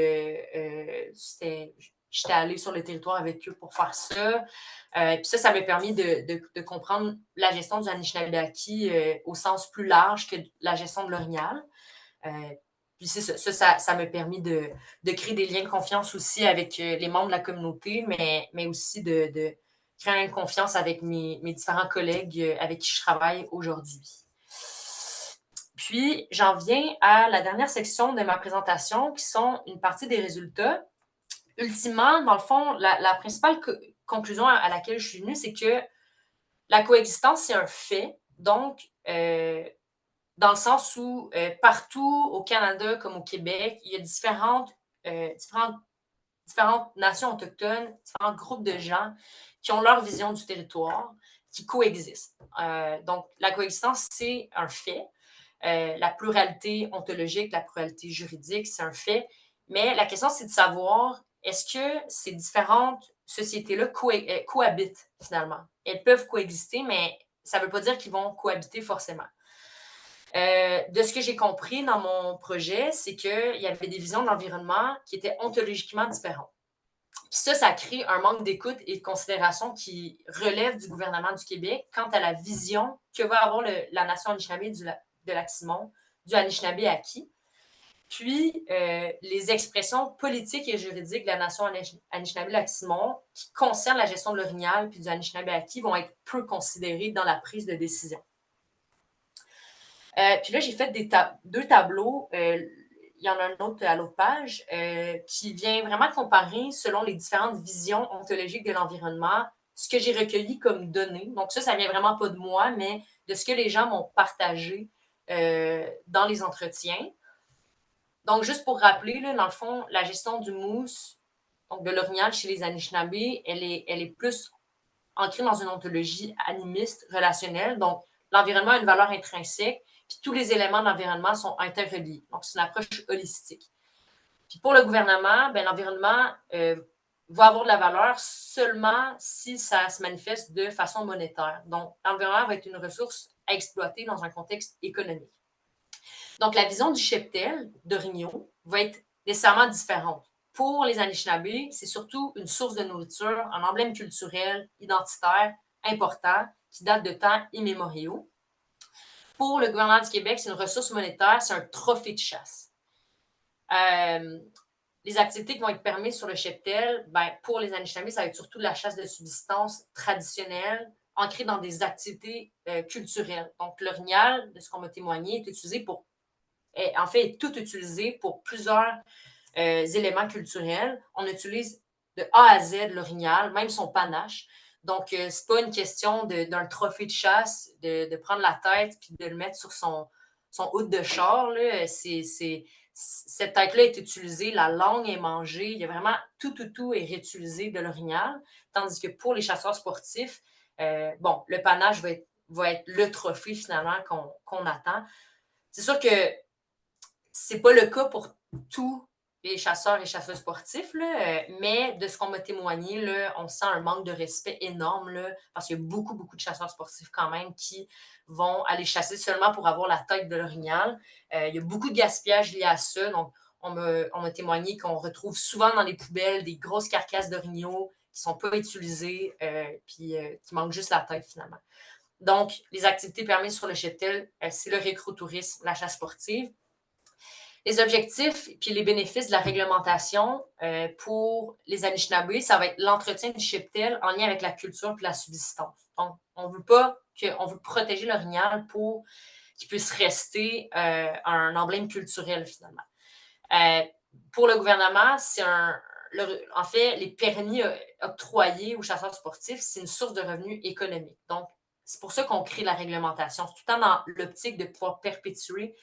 J'étais allée sur le territoire avec eux pour faire ça. Puis ça m'a permis de comprendre la gestion du Anishinaabe au sens plus large que la gestion de l'Orignal. Puis ça m'a permis de créer des liens de confiance aussi avec les membres de la communauté, mais aussi de créer une confiance avec mes différents collègues avec qui je travaille aujourd'hui. Puis, j'en viens à la dernière section de ma présentation, qui sont une partie des résultats. Ultimement, dans le fond, la principale conclusion à laquelle je suis venue, c'est que la coexistence, c'est un fait. Donc, dans le sens où partout au Canada comme au Québec, il y a différentes nations autochtones, différents groupes de gens qui ont leur vision du territoire, qui coexistent. Donc, la coexistence, c'est un fait. La pluralité ontologique, la pluralité juridique, c'est un fait. Mais la question, c'est de savoir, est-ce que ces différentes sociétés-là cohabitent finalement? Elles peuvent coexister, mais ça ne veut pas dire qu'ils vont cohabiter forcément. De ce que j'ai compris dans mon projet, c'est qu'il y avait des visions de l'environnement qui étaient ontologiquement différentes. Puis ça crée un manque d'écoute et de considération qui relève du gouvernement du Québec quant à la vision que va avoir la nation Anishinaabe de Lac-Simon, du Anishinaabe acquis. Puis, les expressions politiques et juridiques de la nation Anishinaabe-Lac-Simon qui concernent la gestion de l'orignal puis du Anishinaabe acquis vont être peu considérées dans la prise de décision. Puis là, j'ai fait deux tableaux. Il y en a un autre à l'autre page qui vient vraiment comparer selon les différentes visions ontologiques de l'environnement ce que j'ai recueilli comme données. Donc ça vient vraiment pas de moi, mais de ce que les gens m'ont partagé dans les entretiens. Donc, juste pour rappeler, là, dans le fond, la gestion du mousse, donc de l'orignal chez les Anishinaabe, elle est plus ancrée dans une ontologie animiste, relationnelle. Donc, l'environnement a une valeur intrinsèque, puis tous les éléments de l'environnement sont interreliés. Donc, c'est une approche holistique. Puis pour le gouvernement, ben, l'environnement va avoir de la valeur seulement si ça se manifeste de façon monétaire. Donc, l'environnement va être une ressource à exploiter dans un contexte économique. Donc, la vision du cheptel d'Origno va être nécessairement différente. Pour les Anishinaabe, c'est surtout une source de nourriture, un emblème culturel, identitaire, important, qui date de temps immémoriaux. Pour le gouvernement du Québec, c'est une ressource monétaire, c'est un trophée de chasse. Les activités qui vont être permises sur le cheptel, ben, pour les Anishinaabe, ça va être surtout de la chasse de subsistance traditionnelle, ancrée dans des activités culturelles. Donc, l'orignal, de ce qu'on m'a témoigné, est utilisé pour est tout utilisé pour plusieurs éléments culturels. On utilise de A à Z l'orignal, même son panache. Donc, c'est pas une question d'un trophée de chasse, de prendre la tête puis de le mettre sur son hood de char. Là. Cette tête-là est utilisée, la langue est mangée, il y a vraiment tout est réutilisé de l'orignal. Tandis que pour les chasseurs sportifs, le panache va va être le trophée finalement qu'on attend. C'est sûr que c'est pas le cas pour tous les chasseurs et chasseurs sportifs, là, mais de ce qu'on m'a témoigné, là, on sent un manque de respect énorme, là, parce qu'il y a beaucoup, beaucoup de chasseurs sportifs quand même qui vont aller chasser seulement pour avoir la tête de l'orignal. Il y a beaucoup de gaspillage lié à ça. Donc, on m'a témoigné qu'on retrouve souvent dans les poubelles des grosses carcasses d'orignaux qui ne sont pas utilisées, puis qui manquent juste la tête finalement. Donc, les activités permises sur le cheptel, c'est le récrotourisme, la chasse sportive. Les objectifs puis les bénéfices de la réglementation pour les Anishinabés, ça va être l'entretien du cheptel en lien avec la culture puis la subsistance. Donc, on veut protéger l'orignal pour qu'il puisse rester un emblème culturel finalement. Pour le gouvernement, en fait, les permis octroyés aux chasseurs sportifs, c'est une source de revenus économiques. Donc, c'est pour ça qu'on crée la réglementation. C'est tout le temps dans l'optique de pouvoir perpétuer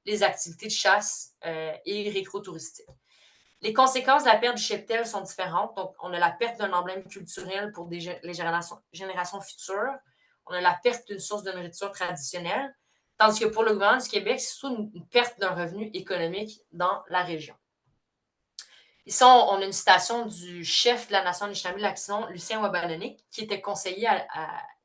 les activités de chasse et récro-touristiques. Les conséquences de la perte du cheptel sont différentes. Donc, on a la perte d'un emblème culturel pour les générations futures. On a la perte d'une source de nourriture traditionnelle. Tandis que pour le gouvernement du Québec, c'est surtout une perte d'un revenu économique dans la région. Ici, on a une citation du chef de la Nation Anishinaabe-Lac-Saint, Lucien Wabalonic, qui était conseiller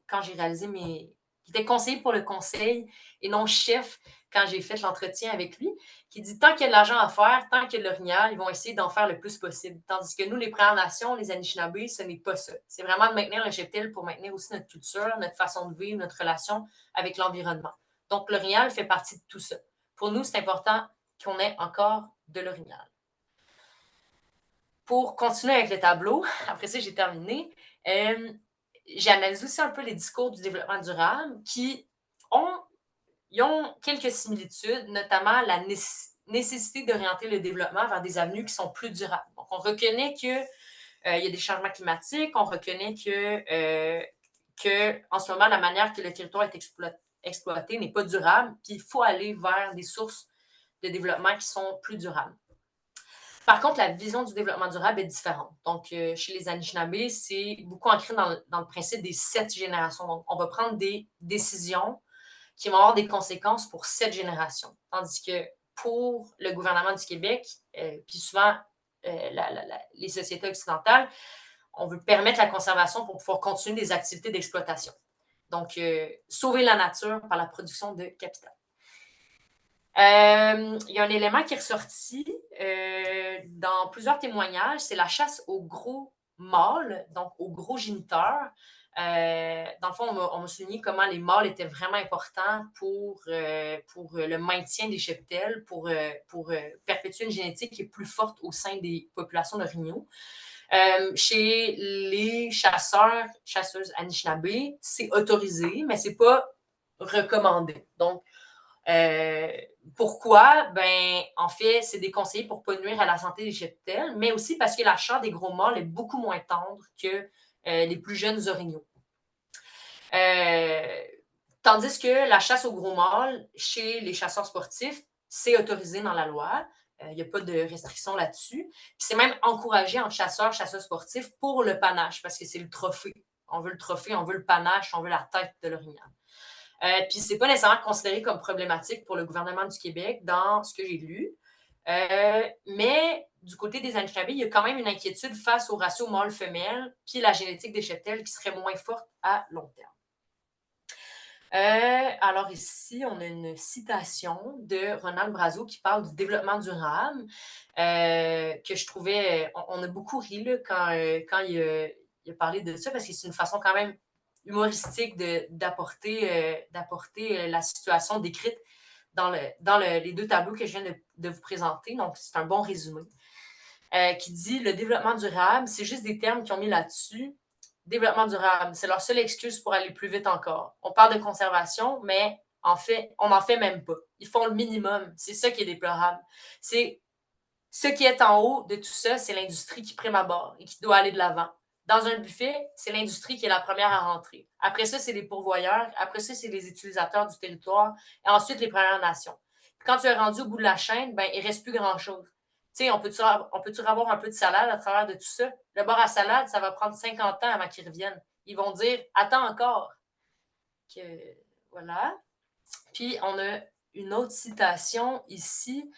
quand j'ai réalisé qui était conseiller pour le conseil et non chef quand j'ai fait l'entretien avec lui, qui dit tant qu'il y a de l'argent à faire, tant qu'il y a de l'orignal, ils vont essayer d'en faire le plus possible. Tandis que nous, les Premières Nations, les Anishinaabe, ce n'est pas ça. C'est vraiment de maintenir le cheptel pour maintenir aussi notre culture, notre façon de vivre, notre relation avec l'environnement. Donc, l'orignal fait partie de tout ça. Pour nous, c'est important qu'on ait encore de l'orignal. Pour continuer avec le tableau, après ça, j'ai terminé. J'ai analysé aussi un peu les discours du développement durable qui ont quelques similitudes, notamment la nécessité d'orienter le développement vers des avenues qui sont plus durables. Donc, on reconnaît qu'il y a des changements climatiques, on reconnaît que en ce moment, la manière que le territoire est exploité n'est pas durable, puis il faut aller vers des sources de développement qui sont plus durables. Par contre, la vision du développement durable est différente. Donc, chez les Anishinaabe, c'est beaucoup ancré dans le principe des 7 générations. Donc, on va prendre des décisions qui vont avoir des conséquences pour 7 générations. Tandis que pour le gouvernement du Québec, puis souvent les sociétés occidentales, on veut permettre la conservation pour pouvoir continuer des activités d'exploitation. Donc, sauver la nature par la production de capital. Il y a un élément qui est ressorti dans plusieurs témoignages, c'est la chasse aux gros mâles, donc aux gros géniteurs. Dans le fond, on m'a souligné comment les mâles étaient vraiment importants pour le maintien des cheptels, pour perpétuer une génétique qui est plus forte au sein des populations d'orignaux. Chez les chasseuses Anishinaabe, c'est autorisé, mais c'est pas recommandé. Donc, pourquoi? Ben, en fait, c'est déconseillé pour ne pas nuire à la santé des cheptels, mais aussi parce que la chair des gros mâles est beaucoup moins tendre que les plus jeunes orignaux. Tandis que la chasse aux gros mâles, chez les chasseurs sportifs, c'est autorisé dans la loi. Il n'y a pas de restriction là-dessus. C'est même encouragé entre chasseurs sportifs pour le panache, parce que c'est le trophée. On veut le trophée, on veut le panache, on veut la tête de l'orignal. Puis c'est pas nécessairement considéré comme problématique pour le gouvernement du Québec dans ce que j'ai lu. Mais du côté des Anishinaabe, il y a quand même une inquiétude face au ratio mâle-femelle puis la génétique des cheptels qui serait moins forte à long terme. Alors ici, on a une citation de Ronald Brazeau qui parle du développement durable, que je trouvais... On a beaucoup ri là, quand il a parlé de ça, parce que c'est une façon quand même humoristique d'apporter la situation décrite dans les 2 tableaux que je viens de vous présenter. Donc, c'est un bon résumé. Qui dit « Le développement durable, c'est juste des termes qui ont mis là-dessus. Développement durable, c'est leur seule excuse pour aller plus vite encore. On parle de conservation, mais en fait, on n'en fait même pas. Ils font le minimum. C'est ça qui est déplorable. C'est ce qui est en haut de tout ça, c'est l'industrie qui prime à bord et qui doit aller de l'avant. Dans un buffet, c'est l'industrie qui est la première à rentrer. Après ça, c'est les pourvoyeurs. Après ça, c'est les utilisateurs du territoire. Et ensuite, les Premières Nations. Puis quand tu es rendu au bout de la chaîne, ben, il ne reste plus grand-chose. Tu sais, on peut-tu avoir un peu de salade à travers de tout ça? Le bar à salade, ça va prendre 50 ans avant qu'ils reviennent. Ils vont dire « Attends encore ». Voilà. Puis, on a une autre citation ici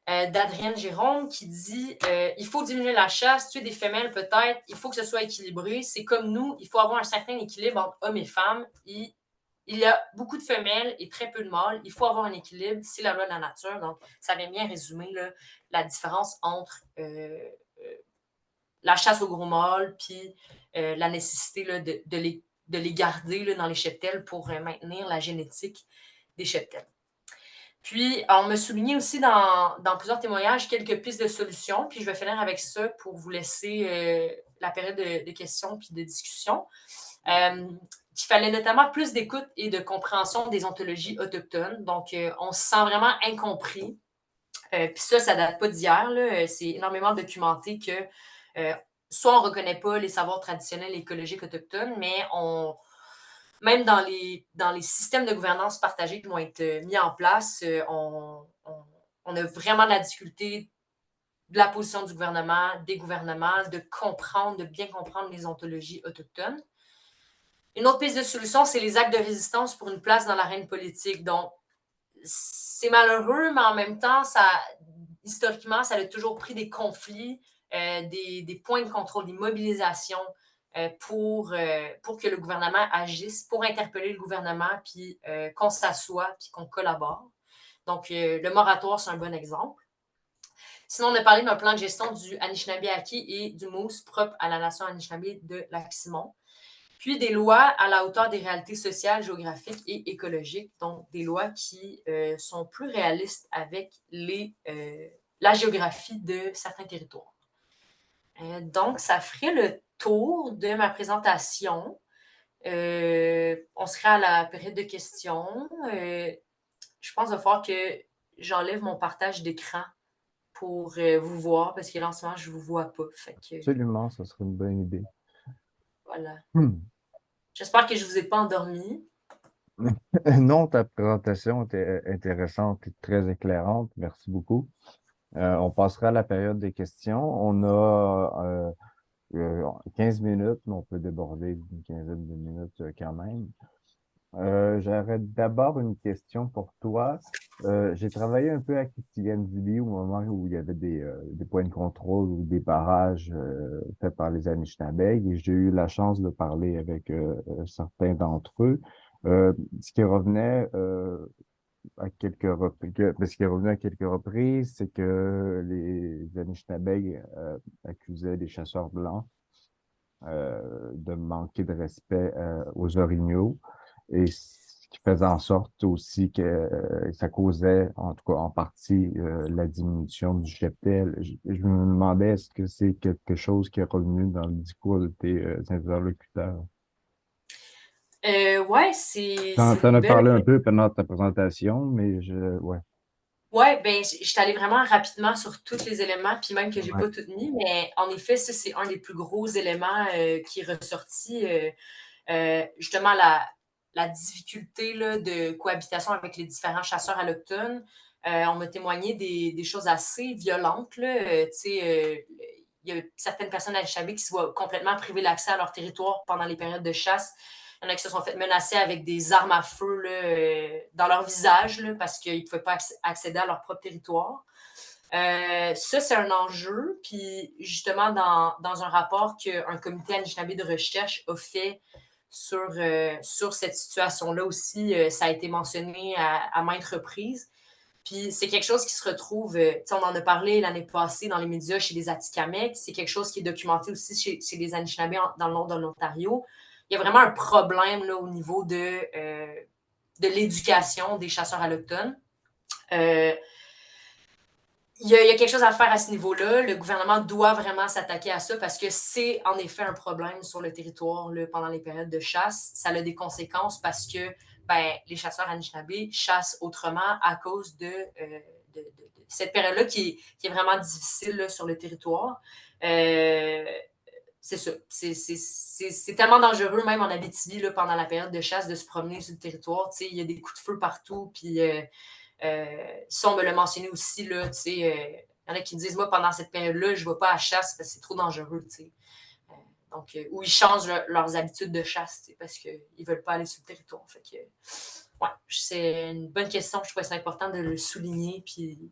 d'Adrienne Jérôme qui dit il faut diminuer la chasse, tuer des femelles peut-être, il faut que ce soit équilibré. C'est comme nous, il faut avoir un certain équilibre entre hommes et femmes. Il y a beaucoup de femelles et très peu de mâles. Il faut avoir un équilibre. C'est la loi de la nature. Donc, ça vient bien résumer là, la différence entre la chasse aux gros mâles puis la nécessité là, de les garder là, dans les cheptels pour maintenir la génétique des cheptels. Puis, on m'a souligné aussi dans plusieurs témoignages quelques pistes de solutions. Puis, je vais finir avec ça pour vous laisser la période de questions puis de discussion. Il fallait notamment plus d'écoute et de compréhension des ontologies autochtones. Donc, on se sent vraiment incompris. Puis ça date pas d'hier. C'est énormément documenté que soit on ne reconnaît pas les savoirs traditionnels et écologiques autochtones, mais même dans les systèmes de gouvernance partagés qui vont être mis en place, on a vraiment de la difficulté de la position du gouvernement, des gouvernements, de bien comprendre les ontologies autochtones. Une autre piste de solution, c'est les actes de résistance pour une place dans l'arène politique. Donc, c'est malheureux, mais en même temps, historiquement, ça a toujours pris des conflits, des points de contrôle, des mobilisations pour que le gouvernement agisse, pour interpeller le gouvernement, puis qu'on s'assoie, puis qu'on collabore. Donc, le moratoire, c'est un bon exemple. Sinon, on a parlé d'un plan de gestion du Anishinaabe-Aki et du Moose propre à la nation Anishinaabe de Lac-Simon. Puis des lois à la hauteur des réalités sociales, géographiques et écologiques, donc des lois qui sont plus réalistes avec la géographie de certains territoires. Donc, ça ferait le tour de ma présentation. On serait à la période de questions. Je pense qu'il va falloir que j'enlève mon partage d'écran pour vous voir, parce que là, en ce moment, je ne vous vois pas. Fait que, Absolument, ça serait une bonne idée. voilà. Hmm. J'espère que je ne vous ai pas endormi. Non, ta présentation était intéressante et très éclairante. Merci beaucoup. On passera à la période des questions. On a 15 minutes, mais on peut déborder d'une quinzaine de minutes quand même. J'aurais d'abord une question pour toi. J'ai travaillé un peu à Kitikandi au moment où il y avait des points de contrôle ou des barrages faits par les Anishinaabe et j'ai eu la chance de parler avec certains d'entre eux. Ce qui revenait à quelques reprises, ce qui est revenu à quelques reprises, c'est que les Anishinaabe accusaient les chasseurs blancs de manquer de respect aux orignaux et ce qui faisait en sorte aussi que ça causait, en tout cas en partie, la diminution du cheptel. Je me demandais, est-ce que c'est quelque chose qui est revenu dans le discours de tes interlocuteurs? Ouais, c'est T'en une as belle. parlé un peu pendant ta présentation, mais ouais. Ouais, ben, je suis allée vraiment rapidement sur tous les éléments, puis même que j'ai Ouais. pas tout mis, mais en effet, ça, c'est un des plus gros éléments qui est ressorti. Justement, la difficulté là, de cohabitation avec les différents chasseurs allochtones. On m'a témoigné des choses assez violentes. Là. Il y a certaines personnes Anishinaabe qui se voient complètement privées d'accès à leur territoire pendant les périodes de chasse. Il y en a qui se sont fait menacer avec des armes à feu là, dans leur visage là, parce qu'ils ne pouvaient pas accéder à leur propre territoire. Ça, c'est un enjeu. Puis, justement, dans un rapport qu'un comité Anishinaabe de recherche a fait sur cette situation-là aussi, ça a été mentionné à maintes reprises. Puis, c'est quelque chose qui se retrouve, on en a parlé l'année passée dans les médias chez les Atikamekw. C'est quelque chose qui est documenté aussi chez les Anishinaabe dans le nord de l'Ontario. Il y a vraiment un problème là, au niveau de l'éducation des chasseurs allochtones. Il y a quelque chose à faire à ce niveau-là. Le gouvernement doit vraiment s'attaquer à ça parce que c'est en effet un problème sur le territoire là, pendant les périodes de chasse. Ça a des conséquences parce que les chasseurs Anishinaabe chassent autrement à cause de cette période-là qui est vraiment difficile là, sur le territoire. C'est ça. C'est tellement dangereux, même en Abitibi, là, pendant la période de chasse, de se promener sur le territoire. Il y a des coups de feu partout. Puis ça, on me l'a mentionné aussi. Là, il y en a qui me disent, moi, pendant cette période-là, je ne vais pas à la chasse parce que c'est trop dangereux. Donc, où ils changent leurs habitudes de chasse, parce qu'ils ne veulent pas aller sur le territoire. Fait que, ouais, c'est une bonne question. Je trouvais ça important de le souligner puis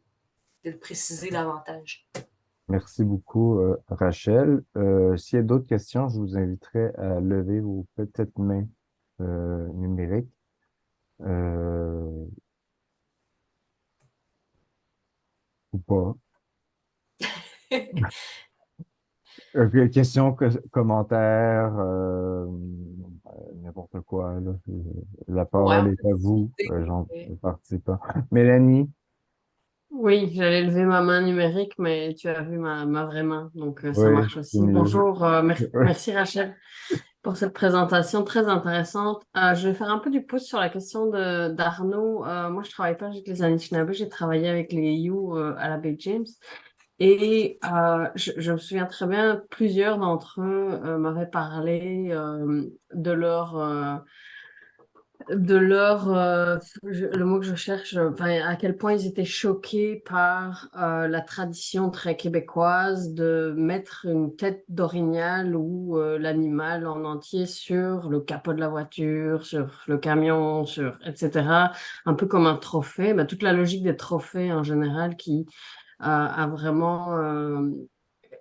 de le préciser davantage. Merci beaucoup, Rachel. S'il y a d'autres questions, je vous inviterai à lever vos petites mains numériques. Euh, ou pas. Questions, commentaires, n'importe quoi, là. La Ouais, parole on est peut à vous, discuter. gens participants. Mélanie, Oui, j'allais lever ma main numérique, mais tu as vu ma vraie main, donc ça oui, marche c'est aussi. mieux. Bonjour, merci Rachel pour cette présentation très intéressante. Je vais faire un peu du pouce sur la question d'Arnaud. Moi, je travaille pas avec les Anishinaabe, j'ai travaillé avec les You à la Baie James. Et je me souviens très bien, plusieurs d'entre eux m'avaient parlé le mot que je cherche, enfin, à quel point ils étaient choqués par la tradition très québécoise de mettre une tête d'orignal ou l'animal en entier sur le capot de la voiture, sur le camion, etc. Un peu comme un trophée. Ben, toute la logique des trophées en général qui a vraiment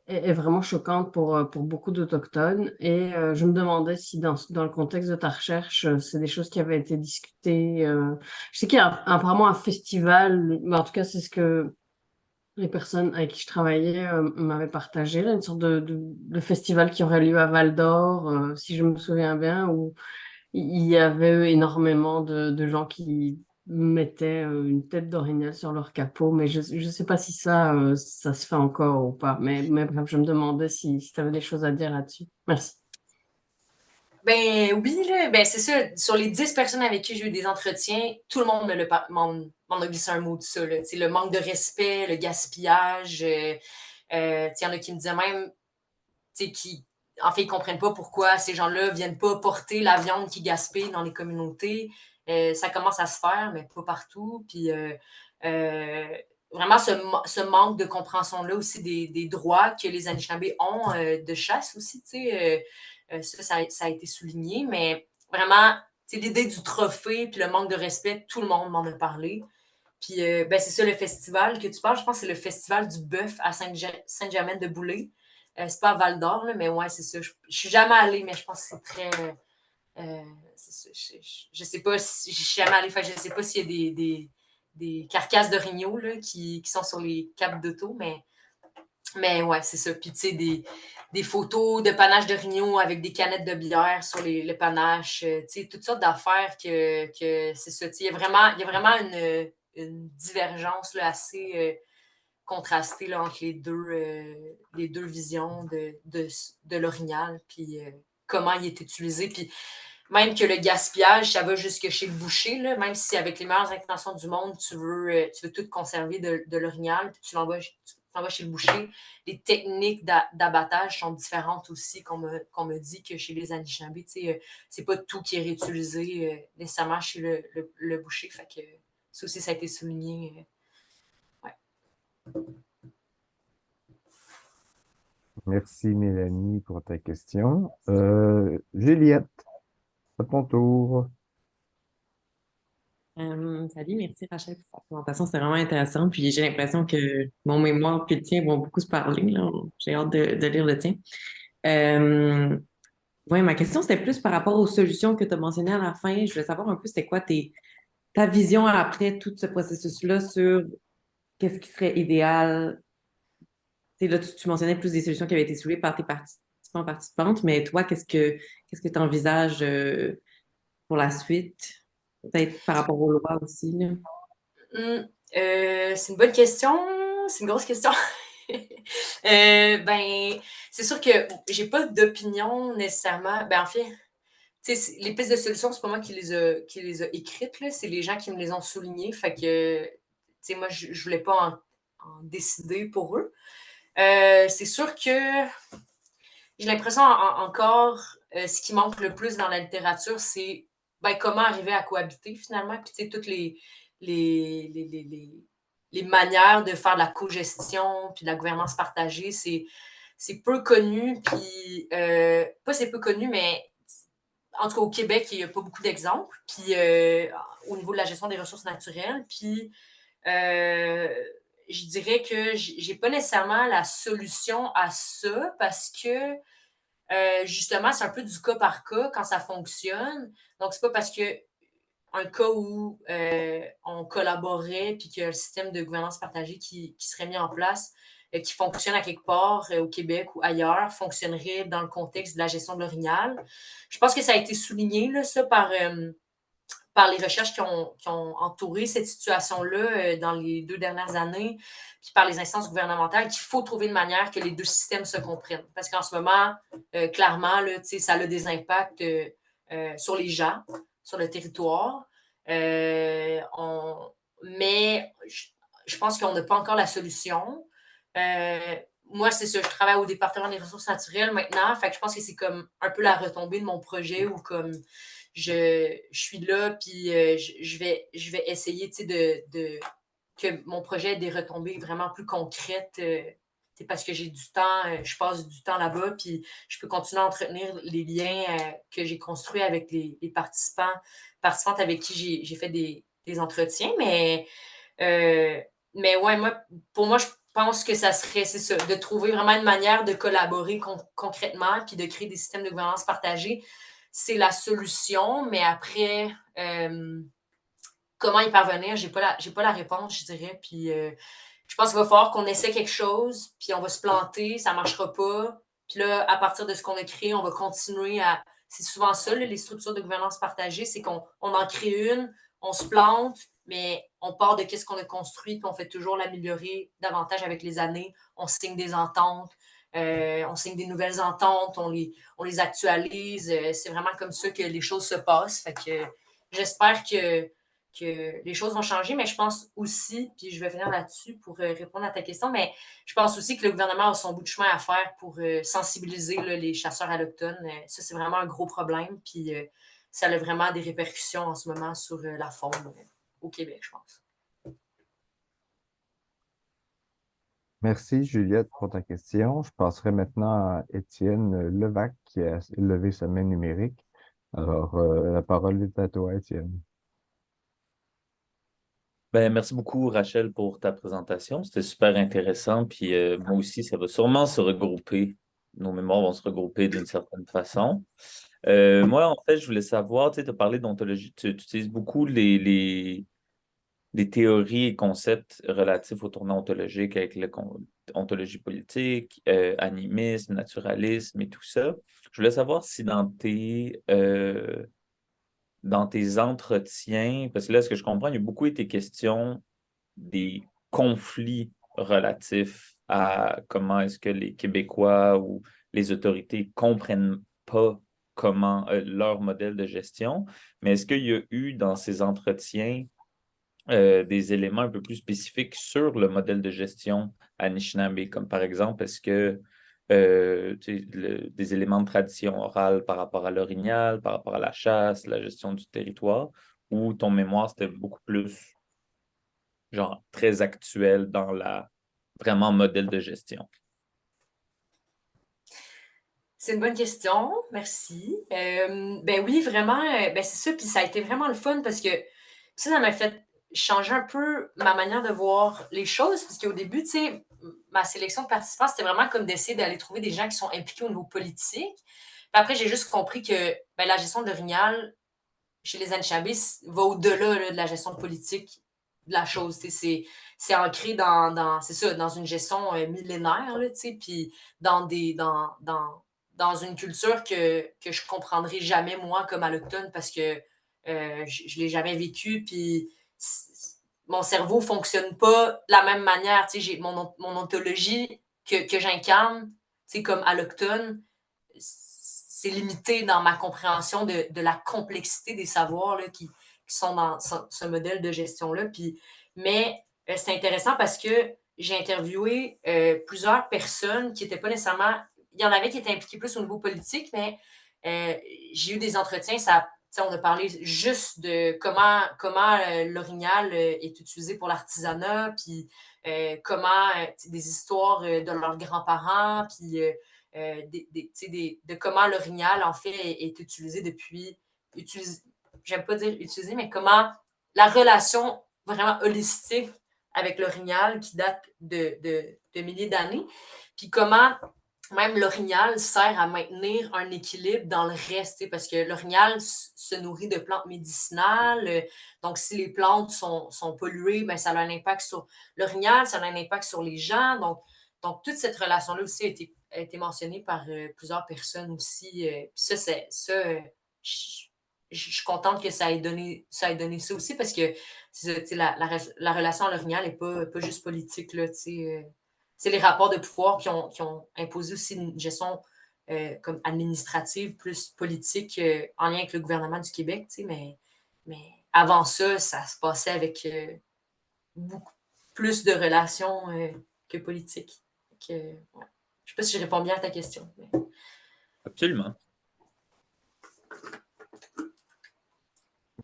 est vraiment choquante pour beaucoup d'Autochtones. Et je me demandais si dans le contexte de ta recherche, c'est des choses qui avaient été discutées. Je sais qu'il y a apparemment un festival, mais en tout cas, c'est ce que les personnes avec qui je travaillais m'avaient partagé, là, une sorte de festival qui aurait lieu à Val d'Or, si je me souviens bien, où il y avait énormément de gens qui mettaient une tête d'orignal sur leur capot, mais je ne sais pas si ça se fait encore ou pas. Mais bref, je me demandais si tu avais des choses à dire là-dessus. Merci. Ben oui, là, ben c'est ça. Sur les 10 personnes avec qui j'ai eu des entretiens, tout le monde m'en a glissé un mot de ça. Là. Le manque de respect, le gaspillage. Il y en a qui me disaient même qui, en fait, ils ne comprennent pas pourquoi ces gens-là ne viennent pas porter la viande qui gaspille dans les communautés. Ça commence à se faire, mais pas partout. Puis vraiment, ce manque de compréhension-là aussi des droits que les Anishinaabe ont de chasse aussi, ça a été souligné, mais vraiment, l'idée du trophée puis le manque de respect, tout le monde m'en a parlé. Puis, ben, c'est ça le festival que tu parles. Je pense que c'est le festival du bœuf à Sainte-Germaine-de-Boulay. C'est pas à Val d'Or, mais ouais, c'est ça. Je suis jamais allée, mais je pense que c'est très. C'est ça, je sais pas si je suis jamais allée. Fait, je sais pas s'il y a des carcasses de rignaux là, qui sont sur les capes d'auto, mais ouais, c'est ça. Puis, tu sais, des photos de panache de rignaux avec des canettes de bière sur les panaches. Tu sais, toutes sortes d'affaires que c'est ça. Il y a vraiment une divergence là, assez contrastée là, entre les deux visions de l'orignal, puis comment il est utilisé. Puis même que le gaspillage, ça va jusque chez le boucher, là, même si avec les meilleures intentions du monde, tu veux tout conserver de l'orignal, puis tu l'envoies chez le boucher. Les techniques d'abattage sont différentes aussi, qu'on me dit que chez les Anishinaabe. C'est pas tout qui est réutilisé nécessairement chez le boucher. Fait que ça aussi, ça a été souligné. Ouais. Merci Mélanie pour ta question. Juliette, à ton tour. Salut, merci Rachel pour ta présentation, c'était vraiment intéressant. Puis j'ai l'impression que mon mémoire et le tien vont beaucoup se parler, là. J'ai hâte de lire le tien. Euh, ouais, ma question, c'était plus par rapport aux solutions que tu as mentionnées à la fin. Je voulais savoir un peu c'était quoi ta vision après tout ce processus-là sur qu'est-ce qui serait idéal. Tu sais, là, tu mentionnais plus des solutions qui avaient été soulevées par tes participants, participantes, mais toi, qu'est-ce que tu envisages pour la suite? Peut-être par rapport aux lois aussi, là. C'est une bonne question. C'est une grosse question. Ben, c'est sûr que j'ai pas d'opinion nécessairement. Ben, en fait, les pistes de solutions, c'est pas moi qui les a écrites, là. C'est les gens qui me les ont soulignées. Fait que, moi, je voulais pas en décider pour eux. C'est sûr que j'ai l'impression encore, ce qui manque le plus dans la littérature, c'est ben, comment arriver à cohabiter finalement. Puis, tu sais, toutes les, les manières de faire de la co-gestion puis de la gouvernance partagée, c'est c'est peu connu, puis pas c'est peu connu, mais en tout cas au Québec, il n'y a pas beaucoup d'exemples, puis au niveau de la gestion des ressources naturelles, puis je dirais que j'ai pas nécessairement la solution à ça parce que justement, c'est un peu du cas par cas quand ça fonctionne. Donc, c'est pas parce que un cas où on collaborait puis qu'il y a un système de gouvernance partagée qui serait mis en place, qui fonctionne à quelque part au Québec ou ailleurs, fonctionnerait dans le contexte de la gestion de l'orignal. Je pense que ça a été souligné, là, ça, par les recherches qui ont entouré cette situation-là dans les 2 dernières années, puis par les instances gouvernementales, qu'il faut trouver une manière que les deux systèmes se comprennent. Parce qu'en ce moment, clairement, là, ça a des impacts sur les gens, sur le territoire. Mais je pense qu'on n'a pas encore la solution. Moi, c'est ça, je travaille au département des ressources naturelles maintenant, fait que je pense que c'est comme un peu la retombée de mon projet où comme je suis là, puis je vais essayer que mon projet ait des retombées vraiment plus concrètes. Parce que j'ai du temps, je passe du temps là-bas, puis je peux continuer à entretenir les liens que j'ai construits avec les participantes avec qui j'ai fait des entretiens. Mais ouais, pour moi, je pense que ça serait, c'est ça, de trouver vraiment une manière de collaborer concrètement, puis de créer des systèmes de gouvernance partagés. C'est la solution, mais après, comment y parvenir, j'ai pas la réponse, je dirais. Puis je pense qu'il va falloir qu'on essaie quelque chose, puis on va se planter, ça marchera pas. Puis là, à partir de ce qu'on a créé, on va continuer à. C'est souvent ça, là, les structures de gouvernance partagée, c'est qu'on en crée une, on se plante, mais on part de ce qu'on a construit, puis on fait toujours l'améliorer davantage avec les années. On signe des ententes, on signe des nouvelles ententes, on les actualise. C'est vraiment comme ça que les choses se passent. Fait que j'espère que les choses vont changer, mais je pense aussi, puis je vais finir là-dessus pour répondre à ta question, mais je pense aussi que le gouvernement a son bout de chemin à faire pour sensibiliser là, les chasseurs allochtones. Ça, c'est vraiment un gros problème, puis ça a vraiment des répercussions en ce moment sur la faune au Québec, je pense. Merci, Juliette, pour ta question. Je passerai maintenant à Étienne Levac qui a levé sa main numérique. Alors, la parole est à toi, Étienne. Ben, merci beaucoup, Rachel, pour ta présentation. C'était super intéressant. Puis moi aussi, ça va sûrement se regrouper. Nos mémoires vont se regrouper d'une certaine façon. Moi, en fait, je voulais savoir, tu sais, as parlé d'ontologie. Tu utilises beaucoup les théories et concepts relatifs au tournant ontologique avec ontologie politique, animisme, naturalisme et tout ça. Je voulais savoir si dans tes entretiens, parce que là, ce que je comprends, il y a beaucoup été question des conflits relatifs à comment est-ce que les Québécois ou les autorités comprennent pas comment leur modèle de gestion. Mais est-ce qu'il y a eu dans ces entretiens des éléments un peu plus spécifiques sur le modèle de gestion Anishinaabe, comme par exemple, est-ce que des éléments de tradition orale par rapport à l'orignal, par rapport à la chasse, la gestion du territoire, ou ton mémoire, c'était beaucoup plus genre très actuel dans la vraiment modèle de gestion? C'est une bonne question, merci. Ben oui, vraiment, ben c'est ça, puis ça a été vraiment le fun parce que ça m'a fait changer un peu ma manière de voir les choses, parce qu'au début, tu sais, ma sélection de participants, c'était vraiment comme d'essayer d'aller trouver des gens qui sont impliqués au niveau politique. Puis après, j'ai juste compris que ben, la gestion de l'orignal chez les Anishinaabe va au-delà là, de la gestion politique de la chose. C'est ancré c'est ça, dans une gestion millénaire, là, puis dans une culture que je comprendrai jamais, moi, comme allochtone, parce que je l'ai jamais vécu, puis mon cerveau fonctionne pas de la même manière. J'ai mon ontologie que j'incarne, comme allochtone, c'est limité dans ma compréhension de la complexité des savoirs là, qui sont dans ce modèle de gestion-là. Mais c'est intéressant parce que j'ai interviewé plusieurs personnes qui n'étaient pas nécessairement. Il y en avait qui étaient impliquées plus au niveau politique, mais j'ai eu des entretiens, ça on a parlé juste de comment l'orignal est utilisé pour l'artisanat, puis comment des histoires de leurs grands-parents, puis de comment l'orignal, en fait, est utilisé depuis... j'aime pas dire utilisé, mais comment la relation vraiment holistique avec l'orignal qui date de milliers d'années, puis comment même l'orignal sert à maintenir un équilibre dans le reste, parce que l'orignal se nourrit de plantes médicinales. Donc, si les plantes sont polluées, ben, ça a un impact sur l'orignal, ça a un impact sur les gens. Donc toute cette relation-là aussi a été mentionnée par plusieurs personnes aussi. Puis je suis contente que ça ait donné ça aussi, parce que la relation à l'orignal n'est pas juste politique, là, c'est les rapports de pouvoir qui ont imposé aussi une gestion comme administrative plus politique en lien avec le gouvernement du Québec, mais avant ça, ça se passait avec beaucoup plus de relations que politiques. Je ne sais pas si je réponds bien à ta question. Mais... Absolument.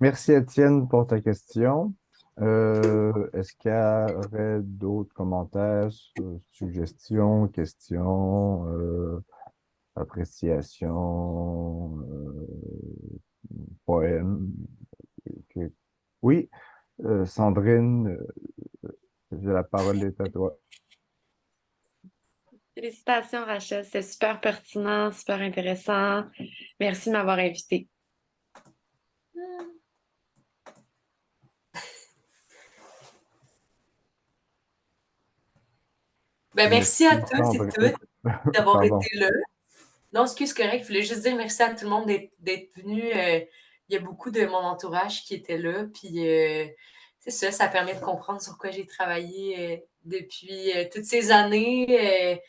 Merci Étienne pour ta question. Est-ce qu'il y aurait d'autres commentaires, suggestions, questions, appréciations, poèmes? Oui, Sandrine, la parole est à toi. Félicitations, Rachel. C'est super pertinent, super intéressant. Merci de m'avoir invité. Merci à tous et toutes d'avoir été là. Non, excuse, correct. Je voulais juste dire merci à tout le monde d'être venu. Il y a beaucoup de mon entourage qui était là. Puis c'est ça permet de comprendre sur quoi j'ai travaillé depuis toutes ces années.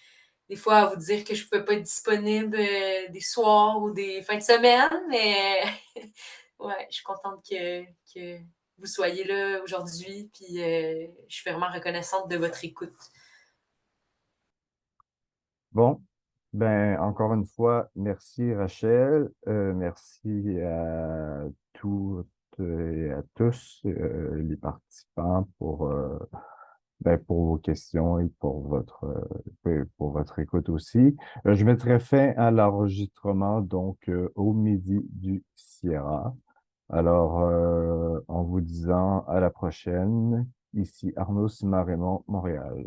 Des fois, à vous dire que je ne peux pas être disponible des soirs ou des fins de semaine. Mais ouais, je suis contente que vous soyez là aujourd'hui. Puis je suis vraiment reconnaissante de votre écoute. Bon, ben encore une fois, merci Rachel, merci à toutes et à tous les participants pour vos questions et pour votre écoute aussi. Je mettrai fin à l'enregistrement donc au midi du Sierra. Alors, en vous disant à la prochaine, ici Arnaud Simard-Raymond, Montréal.